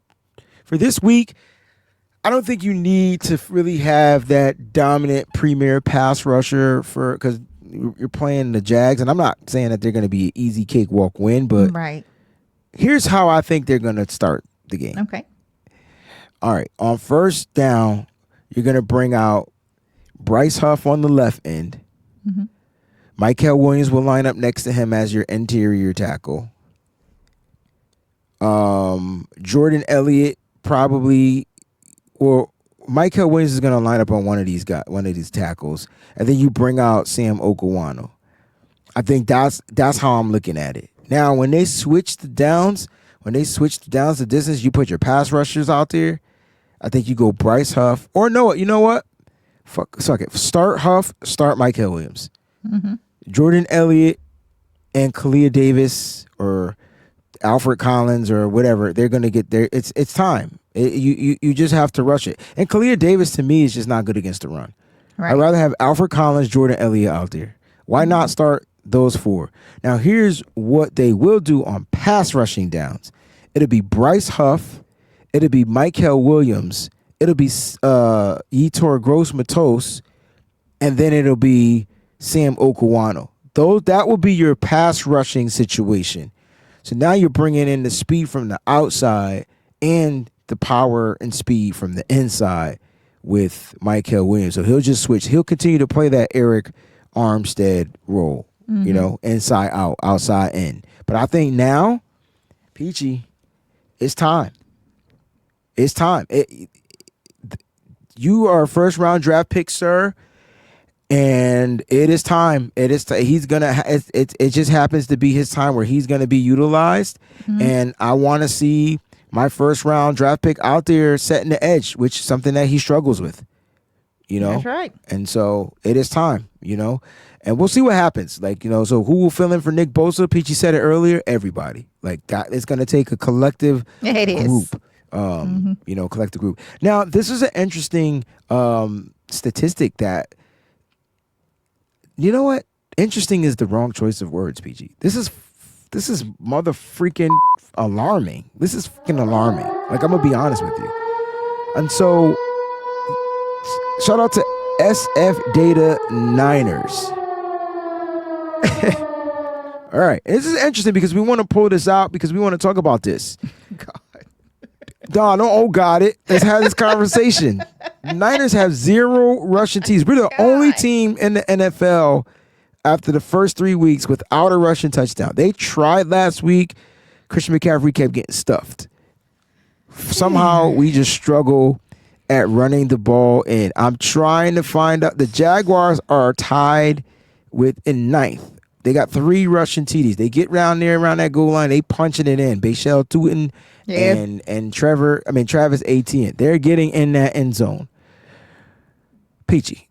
For this week, I don't think you need to really have that dominant premier pass rusher because you're playing the Jags, and I'm not saying that they're going to be an easy cakewalk win, but here's how I think they're going to start the game.
Okay.
All right. On first down, you're going to bring out Bryce Huff on the left end. Mykel Williams will line up next to him as your interior tackle. Jordan Elliott probably, or Mykel Williams is going to line up on one of these tackles, and then you bring out Sam Okuwano. I think that's how I'm looking at it. Now, when they switch the downs, the distance, you put your pass rushers out there. I think you go Bryce Huff, or no, you know what? Suck it. Start Huff, start Mykel Williams. Jordan Elliott and Kalia Davis or Alfred Collins or whatever, they're going to get there. It's time. You just have to rush it. And Kalia Davis, to me, is just not good against the run. Right. I'd rather have Alfred Collins, Jordan Elliott out there. Why not start those 4? Now, here's what they will do on pass rushing downs. It'll be Bryce Huff. It'll be Mykel Williams. It'll be Yetur Gross-Matos, and then it'll be Sam Okuwano. That will be your pass rushing situation. So now you're bringing in the speed from the outside and the power and speed from the inside with Mykel Williams. So he'll just switch. He'll continue to play that Eric Armstead role, inside out, outside in. But I think now, Peachy, it's time. It's time. You are a first-round draft pick, sir, and it is time. He's gonna. It just happens to be his time where he's gonna be utilized, and I want to see my first-round draft pick out there setting the edge, which is something that he struggles with.
That's right.
And so it is time. And we'll see what happens. So who will fill in for Nick Bosa? Peachy said it earlier. Everybody. It's gonna take a collective group. Collective group. Now, this is an interesting statistic that, you know what? Interesting is the wrong choice of words, PG. This is mother freaking alarming. This is fucking alarming. Like, I'm gonna be honest with you. And so, shout out to SF Data Niners. All right, this is interesting because we want to pull this out because we want to talk about this.
God.
Don, don't God it. Let's have this conversation. Niners have 0 rushing TDs. We're the only team in the NFL after the first 3 weeks without a rushing touchdown. They tried last week. Christian McCaffrey kept getting stuffed. Somehow we just struggle at running the ball in. I'm trying to find out. The Jaguars are tied in 9th. They got 3 rushing TDs. They get around that goal line. They punching it in. Bashal Tutin and Travis Etienne. They're getting in that end zone. Peachy,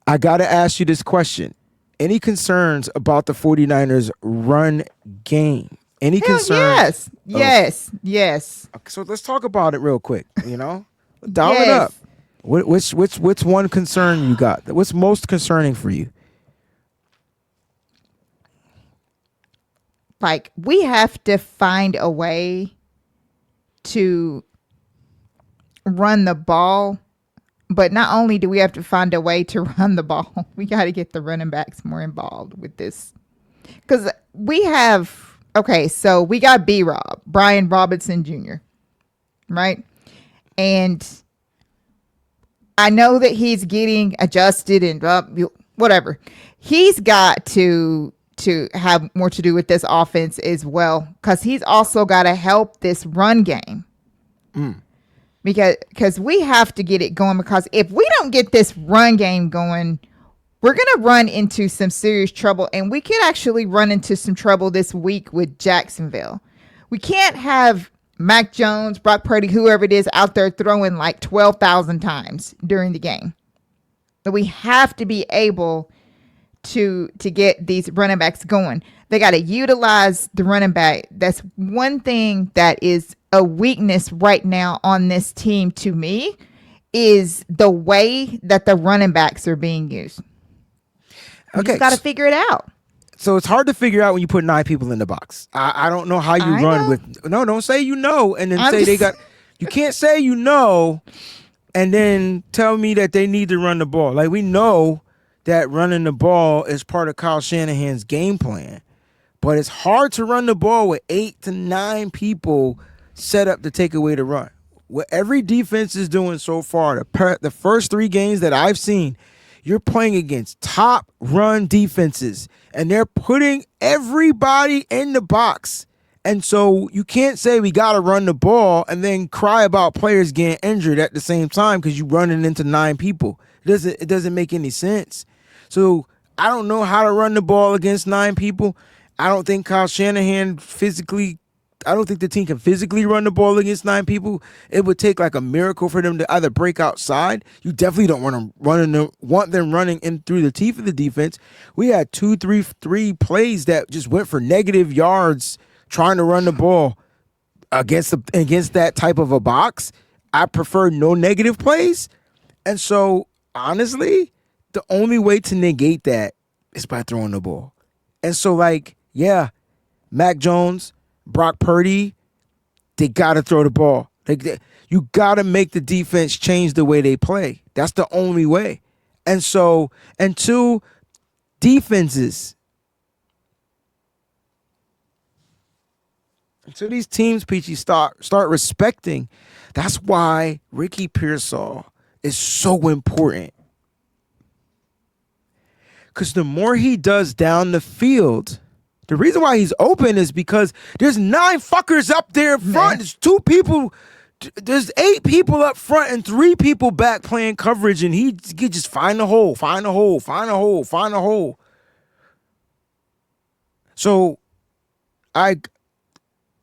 I got to ask you this question. Any concerns about the 49ers run game? Any concerns?
Yes.
So let's talk about it real quick, Dial it up. Which one concern you got? What's most concerning for you?
Like, we have to find a way to run the ball, but not only do we have to find a way to run the ball, we got to get the running backs more involved with this. Because we have, so we got B-Rob, Brian Robinson Jr., right? And I know that he's getting adjusted and whatever. He's got to have more to do with this offense as well, because he's also got to help this run game. Because we have to get it going, because if we don't get this run game going, we're going to run into some serious trouble, and we could actually run into some trouble this week with Jacksonville. We can't have Mac Jones, Brock Purdy, whoever it is out there throwing like 12,000 times during the game. But we have to be able to get these running backs going. They got to utilize the running back. That's one thing that is a weakness right now on this team to me, is the way that the running backs are being used. You just got to figure it out.
So it's hard to figure out when you put 9 people in the box. I don't know how you run with. No, don't say and then say they got. You can't say and then tell me that they need to run the ball. Like, we know that running the ball is part of Kyle Shanahan's game plan, but it's hard to run the ball with 8 to 9 people set up to take away the run. What every defense is doing so far, the first 3 games that I've seen, you're playing against top run defenses, and they're putting everybody in the box. And so you can't say we got to run the ball and then cry about players getting injured at the same time because you're running into 9 people. It doesn't make any sense. So I don't know how to run the ball against 9 people. I don't think Kyle Shanahan I don't think the team can physically run the ball against 9 people. It would take like a miracle for them to either break outside. You definitely don't want them running in through the teeth of the defense. We had 3 plays that just went for negative yards trying to run the ball against that type of a box. I prefer no negative plays. And so, honestly, the only way to negate that is by throwing the ball. And so, Mac Jones, Brock Purdy, they got to throw the ball. You got to make the defense change the way they play. That's the only way. And so, until defenses, until these teams, Peachy, start respecting, that's why Ricky Pearsall is so important. Because the more he does down the field, the reason why he's open is because there's 9 fuckers up there in front. There's 2 people. There's 8 people up front and 3 people back playing coverage, and he just find a hole. So I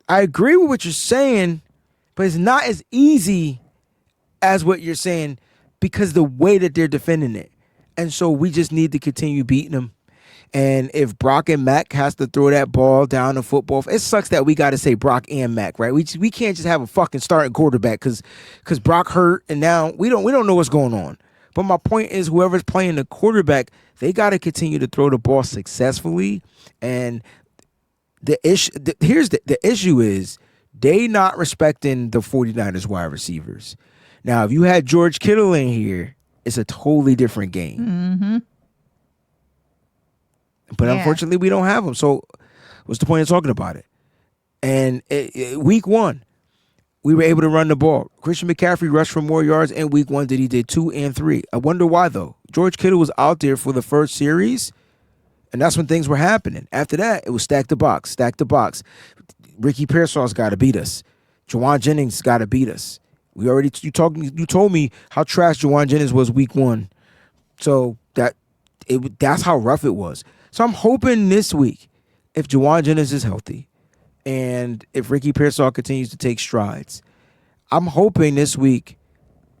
agree with what you're saying, but it's not as easy as what you're saying because the way that they're defending it. And so we just need to continue beating them. And if Brock and Mac has to throw that ball down the football, it sucks that we got to say Brock and Mac, right? We can't just have a fucking starting quarterback because Brock hurt and now we don't know what's going on. But my point is, whoever's playing the quarterback, they got to continue to throw the ball successfully. And Here's the issue is they not respecting the 49ers wide receivers. Now, if you had George Kittle in here, it's a totally different game.
Mm-hmm.
But unfortunately, we don't have him. So what's the point of talking about it? And week 1, we were able to run the ball. Christian McCaffrey rushed for more yards in week 1 than he did 2 and 3. I wonder why, though. George Kittle was out there for the first series, and that's when things were happening. After that, it was stack the box. Ricky Pearsall's got to beat us. Juwan Jennings got to beat us. You told me how trash Juwan Jennings was week 1. So that's how rough it was. So I'm hoping this week, if Juwan Jennings is healthy and if Ricky Pearsall continues to take strides, I'm hoping this week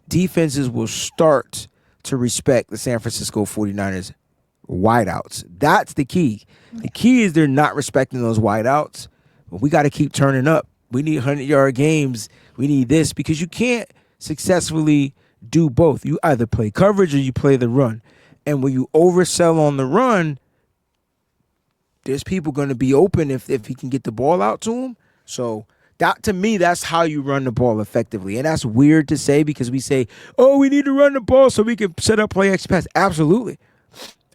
defenses will start to respect the San Francisco 49ers wideouts. That's the key. The key is they're not respecting those wideouts. But we got to keep turning up. We need 100-yard games. We need this because you can't successfully do both. You either play coverage or you play the run. And when you oversell on the run, there's people going to be open if he can get the ball out to him. So that, to me, that's how you run the ball effectively. And that's weird to say because we say, oh, we need to run the ball so we can set up play action pass. Absolutely.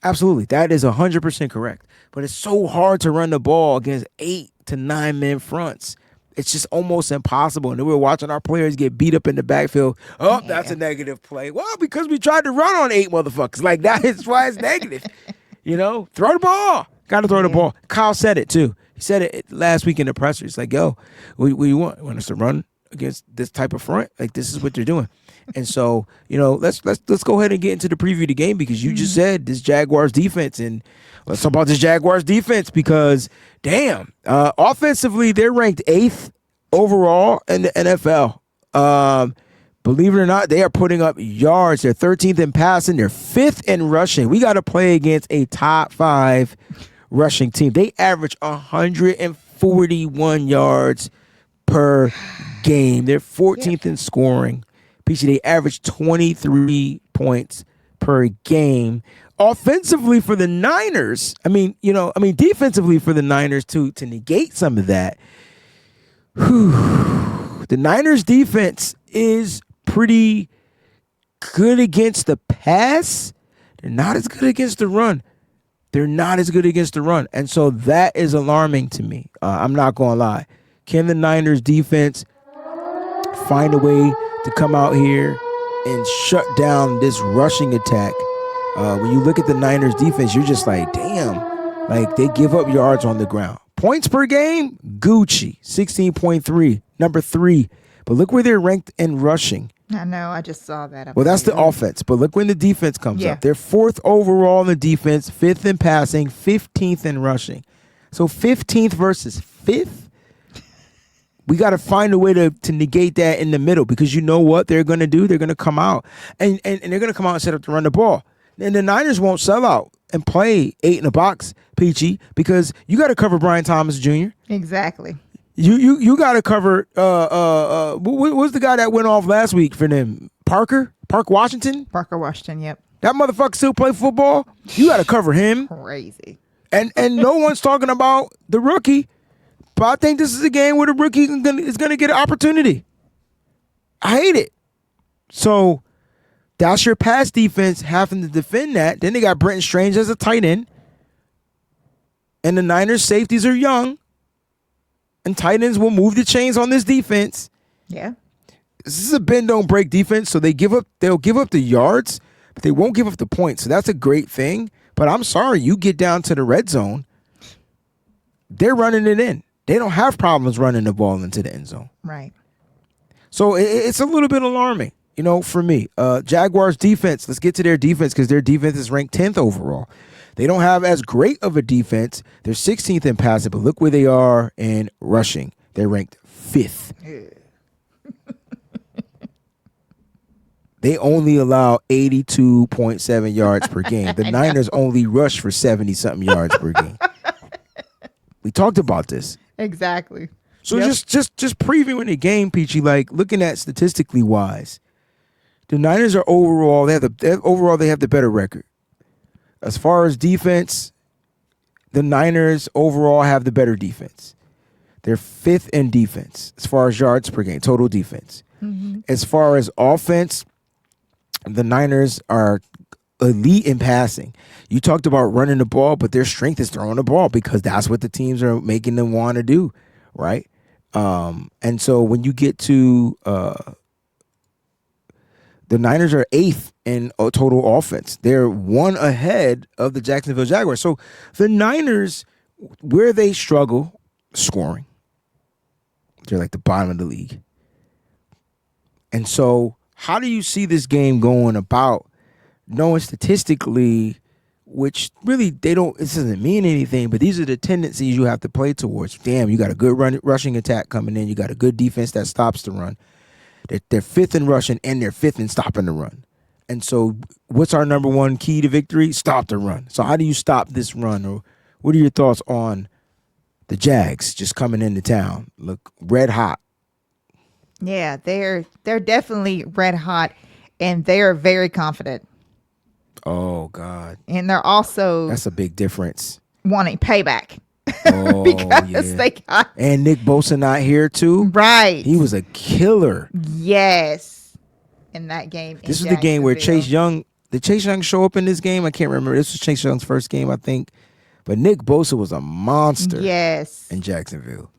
That is 100% correct. But it's so hard to run the ball against 8 to 9 man fronts. It's just almost impossible. And then we're watching our players get beat up in the backfield. Oh, that's a negative play. Well, because we tried to run on 8 motherfuckers. Like, that is why it's negative. Throw the ball. Got to throw the ball. Kyle said it, too. He said it last week in the presser. He's like, yo, what do you want? You want us to run against this type of front? Like, this is what they're doing. And so, let's go ahead and get into the preview of the game because you just said this Jaguars defense. And let's talk about this Jaguars defense because, damn, offensively, they're ranked 8th overall in the NFL. Believe it or not, they are putting up yards. They're 13th in passing. They're 5th in rushing. We got to play against a top 5 rushing team. They average 141 yards per game. They're 14th in scoring. Peachy, they average 23 points per game. Offensively for the Niners, defensively for the Niners to negate some of that. The Niners defense is pretty good against the pass. They're not as good against the run. And so that is alarming to me. I'm not going to lie. Can the Niners defense find a way to come out here and shut down this rushing attack? When you look at the Niners defense, you're just like, damn, like they give up yards on the ground. Points per game, Gucci, 16.3, number 3. But look where they're ranked in rushing.
I know, I just saw that.
Well, that's the offense. But look when the defense comes up. They're 4th overall in the defense, 5th in passing, 15th in rushing. So 15th versus 5th. We got to find a way to negate that in the middle because you know what they're going to do? They're going to come out and they're going to come out and set up to run the ball. And the Niners won't sell out and play 8 in a box, Peachy, because you got to cover Brian Thomas Jr.
Exactly.
You got to cover what was the guy that went off last week for them? Parker Washington.
Yep.
That motherfucker still play football. You got to cover him.
Crazy.
And no one's talking about the rookie. But I think this is a game where the rookie is going to get an opportunity. I hate it. So that's your pass defense having to defend that. Then they got Brenton Strange as a tight end. And the Niners safeties are young. And tight ends will move the chains on this defense.
Yeah.
This is a bend don't break defense, so they'll give up the yards, but they won't give up the points. So that's a great thing. But I'm sorry, you get down to the red zone, they're running it in. They don't have problems running the ball into the end zone.
Right.
So it's a little bit alarming, for me. Jaguars defense, let's get to their defense because their defense is ranked 10th overall. They don't have as great of a defense. They're 16th in passing, but look where they are in rushing. They're ranked 5th. Yeah. They only allow 82.7 yards per game. The Niners only rush for 70-something yards per game. We talked about this.
Exactly.
So just previewing the game, Peachy, like looking at statistically wise, the Niners are overall they have the better record. As far as defense, the Niners overall have the better defense. They're 5th in defense as far as yards per game, total defense.
Mm-hmm.
As far as offense, the Niners are elite in passing. You talked about running the ball, but their strength is throwing the ball because that's what the teams are making them want to do, right? And so when you get to the Niners are 8th in total offense. They're 1 ahead of the Jacksonville Jaguars. So the Niners, where they struggle, scoring. They're like the bottom of the league. And so how do you see this game going about knowing statistically, which really this doesn't mean anything, but these are the tendencies you have to play towards. Damn, you got a good rushing attack coming in. You got a good defense that stops the run. They're 5th in rushing and they're 5th in stopping the run. And so what's our number one key to victory? Stop the run. So how do you stop this run? Or what are your thoughts on the Jags just coming into town? Look red hot.
Yeah, they're definitely red hot, and they're very confident.
Oh, God.
And they're also...
That's a big difference.
...wanting payback.
Oh,
because they got...
And Nick Bosa not here, too?
Right.
He was a killer.
Yes. In that game.
This is the game where Chase Young... Did Chase Young show up in this game? I can't remember. This was Chase Young's first game, I think. But Nick Bosa was a monster.
Yes.
In Jacksonville.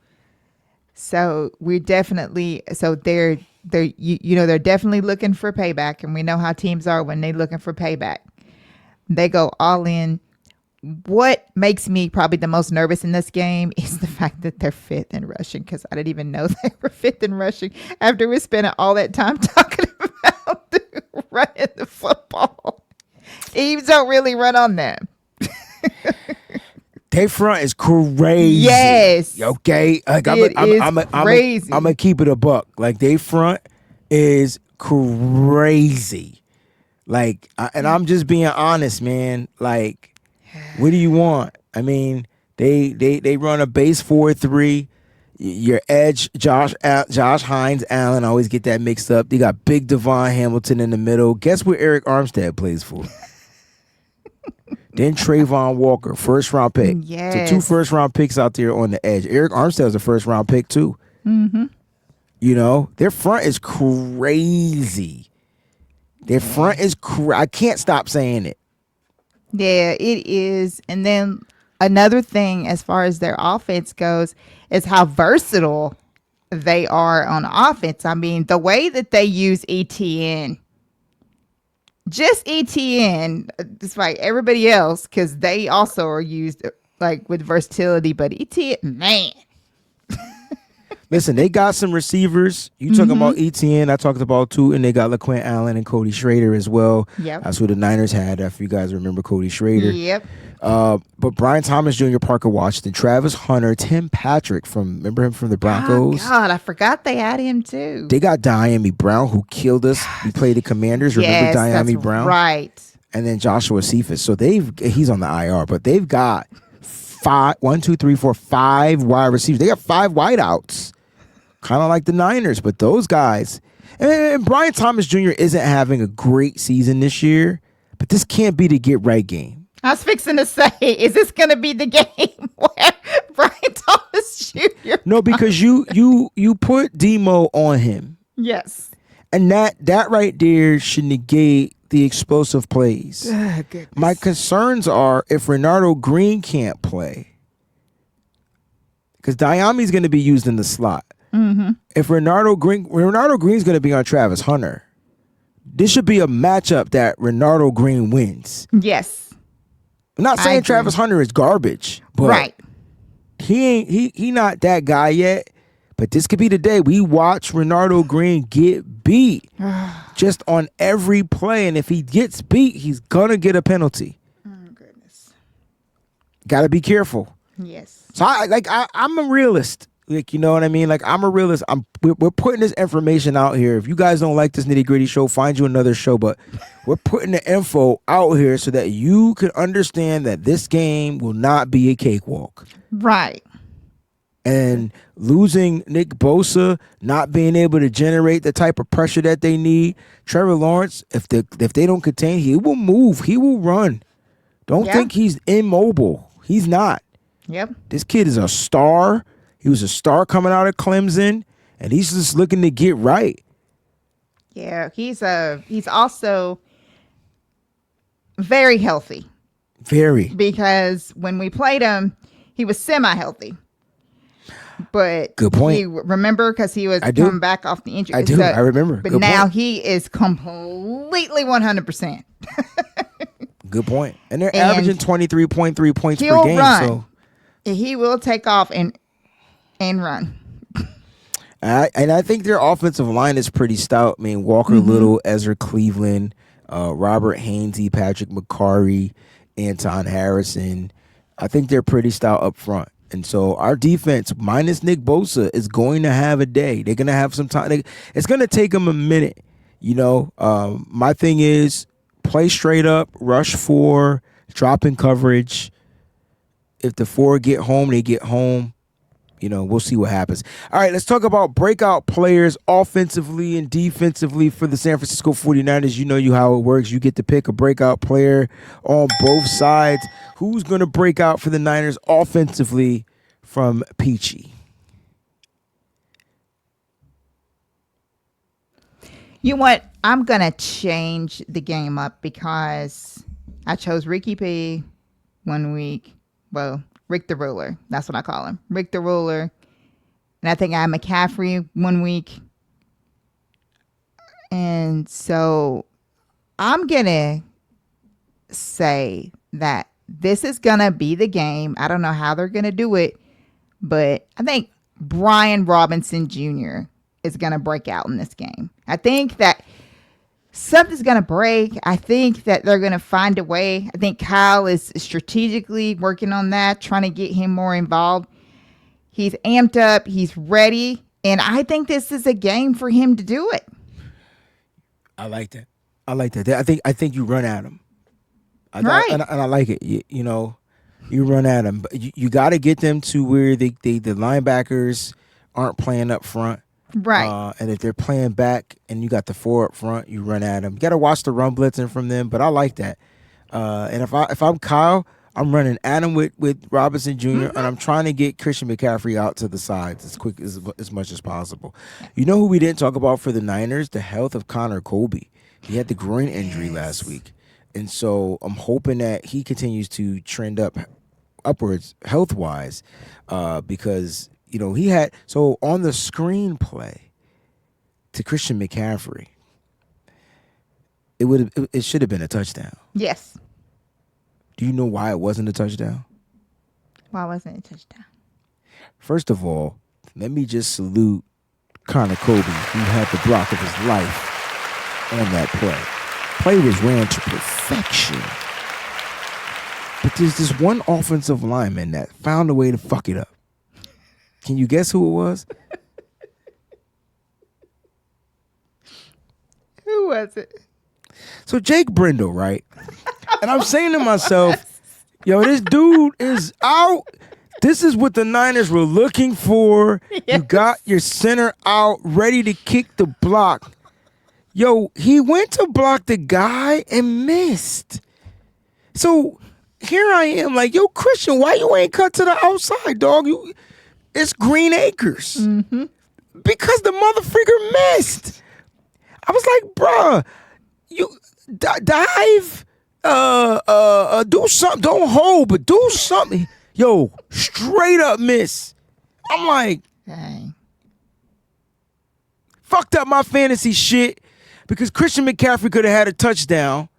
So we're definitely... So they're they're definitely looking for payback. And we know how teams are when they're looking for payback. They go all in. What makes me probably the most nervous in this game is the fact that they're 5th in rushing, because I didn't even know they were 5th in rushing after we spent all that time talking about running the football. Teams don't really run on them.
Their front is crazy.
Yes.
Okay. Like,
crazy.
I'm gonna keep it a buck. Like, their front is crazy. Like, and I'm just being honest, man. Like, what do you want? I mean, they run a base 4-3. Your edge, Josh Hines Allen, I always get that mixed up. They got big Devon Hamilton in the middle. Guess what Eric Armstead plays for? Then Trayvon Walker, 1st-round pick.
Yes.
So 2 first-round picks out there on the edge. Eric Armstead was a 1st-round pick too.
Mm-hmm.
You know, their front is crazy. Their front is I can't stop saying it.
Yeah, it is. And then another thing as far as their offense goes is how versatile they are on offense. I mean, the way that they use ETN, just ETN, despite everybody else, because they also are used like with versatility, but ETN, man.
Listen, they got some receivers. You talking about ETN, I talked about too, and they got LaQuint Allen and Cody Schrader as well.
Yep.
That's who the Niners had, if you guys remember Cody Schrader.
Yep.
But Brian Thomas Jr., Parker Washington, Travis Hunter, Tim Patrick, remember him from the Broncos?
Oh, God, I forgot they had him too.
They got Diami Brown, who killed us. He played the Commanders. Remember Diami Brown?
Right.
And then Joshua Cephas. So he's on the IR, but they've got 5 wide receivers. They got 5 wideouts. Kind of like the Niners, but those guys. And Brian Thomas Jr. isn't having a great season this year, but this can't be the get-right game.
I was fixing to say, is this going to be the game where Brian Thomas Jr.
No, because you put Demo on him.
Yes.
And that right there should negate the explosive plays. My concerns are if Renardo Green can't play, because Diami's going to be used in the slot.
Mm-hmm.
If Renardo Green's going to be on Travis Hunter, this should be a matchup that Renardo Green wins.
Yes.
I'm not saying Travis Hunter is garbage, but
right.
he not that guy yet. But this could be the day we watch Renardo Green get beat just on every play, and if he gets beat, he's gonna get a penalty.
Oh goodness.
Got to be careful.
Yes.
So I'm a realist. Like, you know what I mean? Like, I'm a realist. We're putting this information out here. If you guys don't like this nitty gritty show, find you another show. But we're putting the info out here so that you can understand that this game will not be a cakewalk.
Right.
And losing Nick Bosa, not being able to generate the type of pressure that they need. Trevor Lawrence, if they don't contain, he will move. He will run. Don't think he's immobile. He's not.
Yep.
This kid is a star. He was a star coming out of Clemson, and he's just looking to get right.
Yeah, he's also very healthy.
Very.
Because when we played him, he was semi-healthy. But
good point.
Remember, because he was coming back off the injury.
I do. I remember.
But now he is completely 100%.
Good point. And they're averaging 23.3 points per game.
Run.
So
he will take off and run.
And I think their offensive line is pretty stout. I mean, Walker Little, Ezra Cleveland, Robert Hainsey, Patrick McCarry, Anton Harrison. I think they're pretty stout up front. And so our defense, minus Nick Bosa, is going to have a day. They're going to have some time. It's going to take them a minute. You know, my thing is play straight up, rush 4, drop in coverage. If the 4 get home, they get home. You know, we'll see what happens. All right, let's talk about breakout players offensively and defensively for the San Francisco 49ers. You know how it works. You get to pick a breakout player on both sides. Who's going to break out for the Niners offensively from Peachy?
You know what? I'm going to change the game up because I chose Ricky P 1 week. Well, Rick the Ruler. That's what I call him. Rick the Ruler. And I think I had McCaffrey 1 week. And so I'm going to say that this is going to be the game. I don't know how they're going to do it, but I think Brian Robinson Jr. is going to break out in this game. I think that something's going to break. I think that they're going to find a way. I think Kyle is strategically working on that, trying to get him more involved. He's amped up. He's ready. And I think this is a game for him to do it.
I like that. I think you run at him.
Right.
And I like it. You know, you run at them. But you got to get them to where the linebackers aren't playing up front.
Right.
And if they're playing back and you got the 4 up front, you run at them. You got to watch the run blitzing from them, but I like that. And if I'm Kyle, I'm running at him with Robinson Jr. And I'm trying to get Christian McCaffrey out to the sides as much as possible. You know who we didn't talk about for the Niners? The health of Connor Colby. He had the groin injury last week. And so I'm hoping that he continues to trend upwards health-wise because, you know, he had – so on the screenplay to Christian McCaffrey, it should have been a touchdown.
Yes.
Do you know why it wasn't a touchdown?
Why wasn't it a touchdown?
First of all, let me just salute Connor Colby, who had the block of his life on that play. Play was ran to perfection. But there's this one offensive lineman that found a way to fuck it up. Can you guess who it was?
Who was it?
So Jake Brindle, right? And I'm saying to myself, yo, this dude is out. This is what the Niners were looking for. Yes. You got your center out, ready to kick the block. Yo, he went to block the guy and missed. So here I am like, yo, Christian, why you ain't cut to the outside, dog? It's Green Acres. Mm-hmm. Because the motherfucker missed. I was like, bruh, you dive, do something. Don't hold, but do something. Yo, straight up miss. I'm like,
dang.
Fucked up my fantasy shit because Christian McCaffrey could have had a touchdown.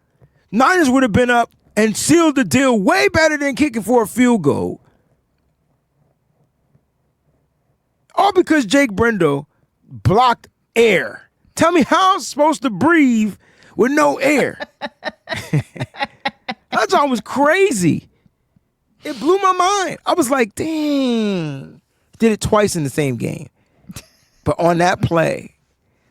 Niners would have been up and sealed the deal way better than kicking for a field goal. All because Jake Brindle blocked air. Tell me how I'm supposed to breathe with no air. That song was crazy. It blew my mind. I was like, dang. Did it twice in the same game. But on that play,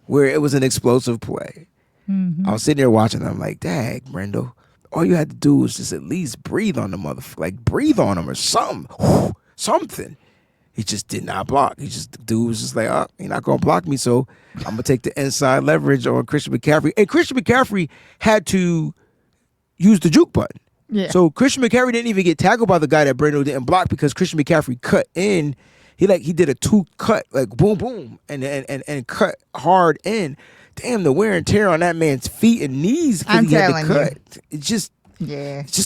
where it was an explosive play, I was sitting there watching them. I'm like, dang, Brindle. All you had to do was just at least breathe on the motherfucker. Like, breathe on him or something. Something. He just did not block. The dude was just like, oh, you're not going to block me, so I'm going to take the inside leverage on Christian McCaffrey. And Christian McCaffrey had to use the juke button.
Yeah.
So Christian McCaffrey didn't even get tackled by the guy that Brando didn't block because Christian McCaffrey cut in. He did a 2 cut, like boom, boom, and cut hard in. Damn, the wear and tear on that man's feet and knees because he had to cut. It's just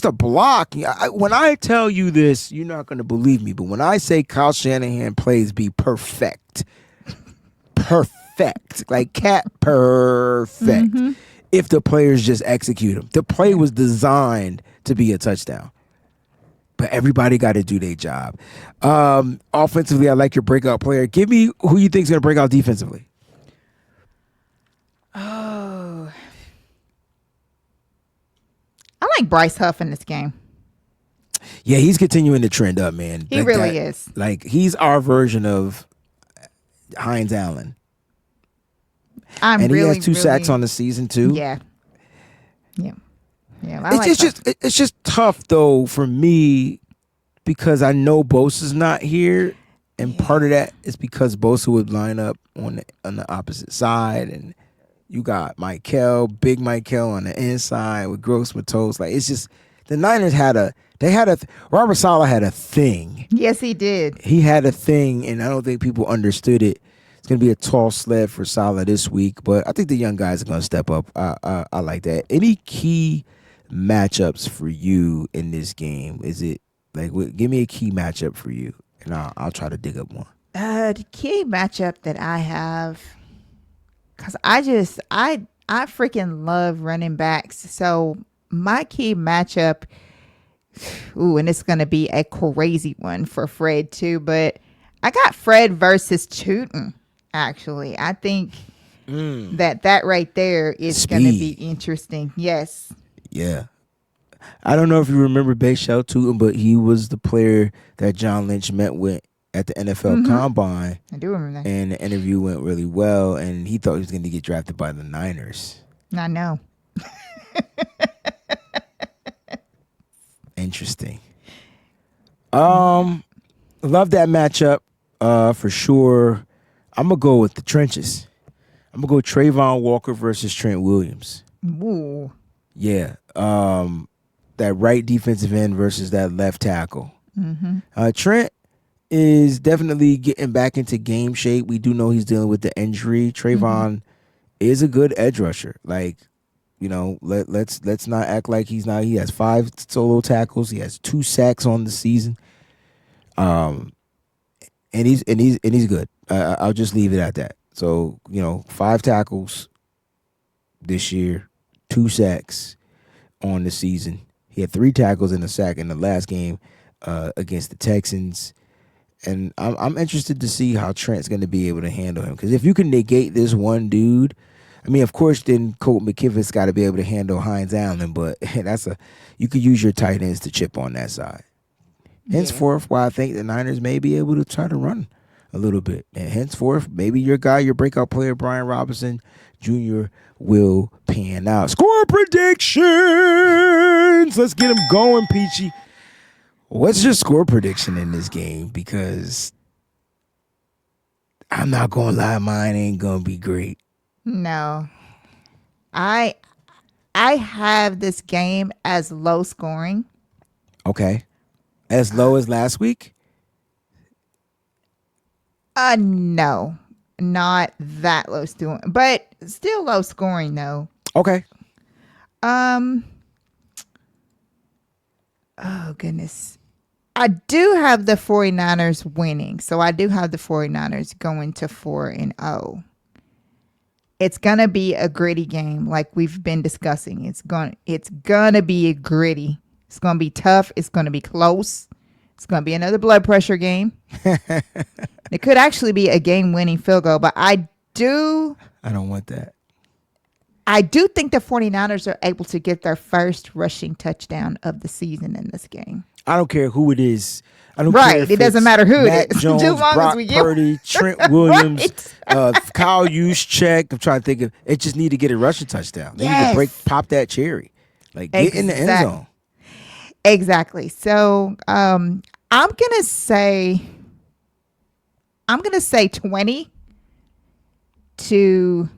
a block. When I tell you this, you're not going to believe me. But when I say Kyle Shanahan plays be perfect, like cat perfect, if the players just execute them. The play was designed to be a touchdown. But everybody got to do their job. Offensively, I like your breakout player. Give me who you think is going to break out defensively.
Oh. I like Bryce Huff in this game.
Yeah, he's continuing to trend up, man.
He really is.
Like, he's our version of Hines Allen. He has 2 sacks on the season, too.
Yeah.
It's just tough though for me because I know Bosa's not here, and part of that is because Bosa would line up on the opposite side, and you got Big Michael on the inside with Gross Matos. Like, it's just the Niners Robert Saleh had a thing.
Yes, he did.
He had a thing, and I don't think people understood it. It's gonna be a tall sled for Saleh this week, but I think the young guys are gonna step up. I like that. Any key matchups for you in this game? Is it like, give me a key matchup for you, and I'll try to dig up one.
The key matchup that I have, because I freaking love running backs. So my key matchup, and it's gonna be a crazy one for Fred too, but I got Fred versus Tootin. Actually, I think that right there is gonna be interesting. Yes.
Yeah. I don't know if you remember Bayshell Tootin, but he was the player that John Lynch met with at the NFL Combine.
I do remember that.
And the interview went really well, and he thought he was going to get drafted by the Niners.
I know.
Interesting. Love that matchup for sure. I'm going to go with the trenches. I'm going to go Trayvon Walker versus Trent Williams.
Ooh.
Yeah. That right defensive end versus that left tackle. Trent is definitely getting back into game shape. We do know he's dealing with the injury. Trayvon is a good edge rusher. Like, let's not act like he's not. He has 5 solo tackles. He has 2 sacks on the season. And he's good. I'll just leave it at that. So, 5 tackles this year, 2 sacks on the season. He had 3 tackles and a sack in the last game against the Texans. And I'm interested to see how Trent's going to be able to handle him. Because if you can negate this one dude, I mean, of course, then Colt McKivit's got to be able to handle Hines Allen. But you could use your tight ends to chip on that side. Henceforth, why I think the Niners may be able to try to run a little bit. And henceforth, maybe your breakout player, Brian Robinson Jr., will pan out. Score predictions! Let's get them going, Peachy. What's your score prediction in this game? Because I'm not going to lie, mine ain't going to be great.
No. I have this game as low scoring.
Okay. As low as last week?
No. Not that low scoring, but still low scoring though.
Okay.
Oh goodness. I do have the 49ers winning. So I do have the 49ers going to 4-0. It's going to be a gritty game like we've been discussing. It's going to be gritty. It's going to be tough. It's going to be close. It's going to be another blood pressure game. It could actually be a game-winning field goal, but I don't
want that.
I do think the 49ers are able to get their first rushing touchdown of the season in this game.
I don't care who it is. I don't
care.
If
it doesn't matter who
Matt
it is.
Jones, Brock Purdy, Trent Williams, Kyle Juszczyk. I'm trying to think of it. Just need to get a rushing touchdown. They need to pop that cherry. Like, get in the end zone.
Exactly. So I'm gonna say 20 to.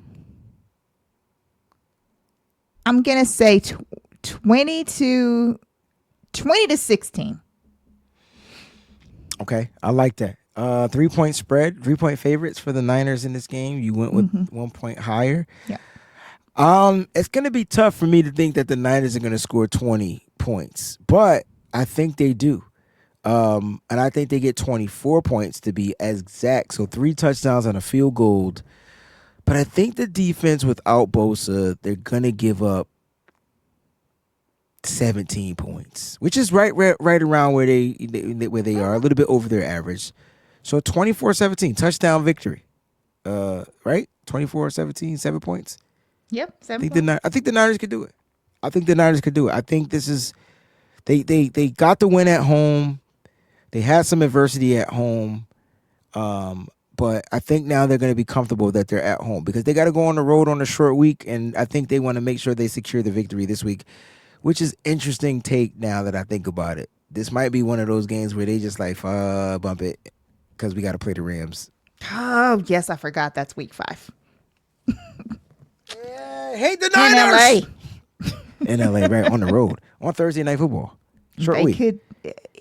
I'm gonna say 20 to 20-16.
Okay, I like that. 3-point spread, 3-point favorites for the Niners in this game. You went with 1 point higher.
Yeah.
It's going to be tough for me to think that the Niners are going to score 20 points, but I think they do. And I think they get 24 points to be exact. So 3 touchdowns and a field goal. But I think the defense without Bosa, they're going to give up 17 points, which is right around where they are, a little bit over their average. So 24-17, touchdown victory. Right? 24-17, 7 points.
Yep, 7
I think the Niners could do it. I think this is they got the win at home. They had some adversity at home. But I think now they're going to be comfortable that they're at home because they got to go on the road on a short week, and I think they want to make sure they secure the victory this week, which is interesting take now that I think about it. This might be one of those games where they just like bump it because we got to play the Rams.
Oh, yes, I forgot that's week 5.
Yeah, hate the Niners. In LA, right, on the road, on Thursday Night Football. Short week.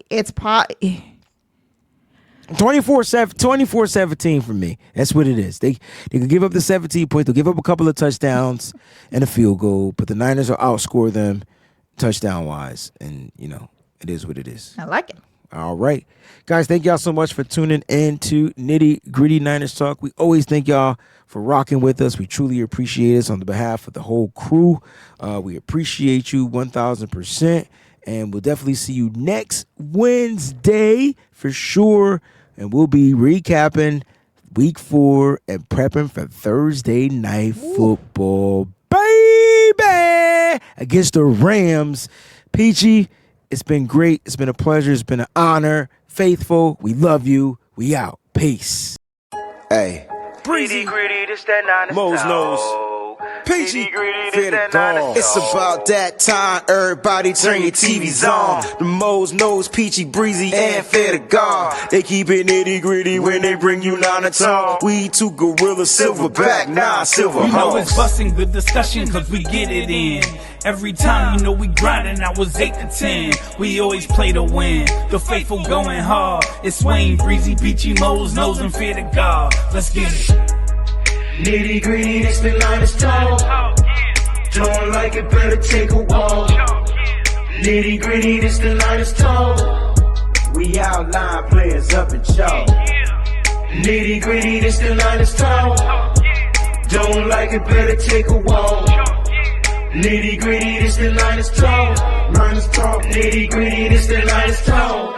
It's
24-17 for me. That's what it is. They could give up the 17 points. They'll give up a couple of touchdowns and a field goal, but the Niners will outscore them touchdown-wise. And, it is what it is.
I like it.
All right. Guys, thank y'all so much for tuning in to Nitty Gritty Niners Talk. We always thank y'all for rocking with us. We truly appreciate it on the behalf of the whole crew. We appreciate you 1,000%. And we'll definitely see you next Wednesday for sure. And we'll be recapping week 4 and prepping for Thursday night football, baby, against the Rams. Peachy, it's been great. It's been a pleasure. It's been an honor. Faithful, we love you. We out. Peace.
Hey.
Breezie, gritty, this that Niners
Mo's nose. Peachy, fear the dog. It's about that time, everybody turn your TVs on. The Mo's knows Peachy, Breezy, and Fair to God. They keep it nitty gritty when they bring you Nine Talk. We 2 gorilla, silverback, 9 silver
You know it's
hoes.
busting good discussion cause we get it in. Every time we grinding, I was 8 to 10. We always play to win. The faithful going hard. It's WayneBreezie, Peachy, Mo's nose, and Fear to God. Let's get it.
Nitty gritty, this the Niners Talk. Don't like it, better take a walk. Nitty gritty, this the Niners Talk. We outline players up in chalk. Nitty gritty, this the Niners Talk. Don't like it, better take a walk. Nitty gritty, this the Niners Talk. Niners Talk. Nitty gritty, this the Niners Talk.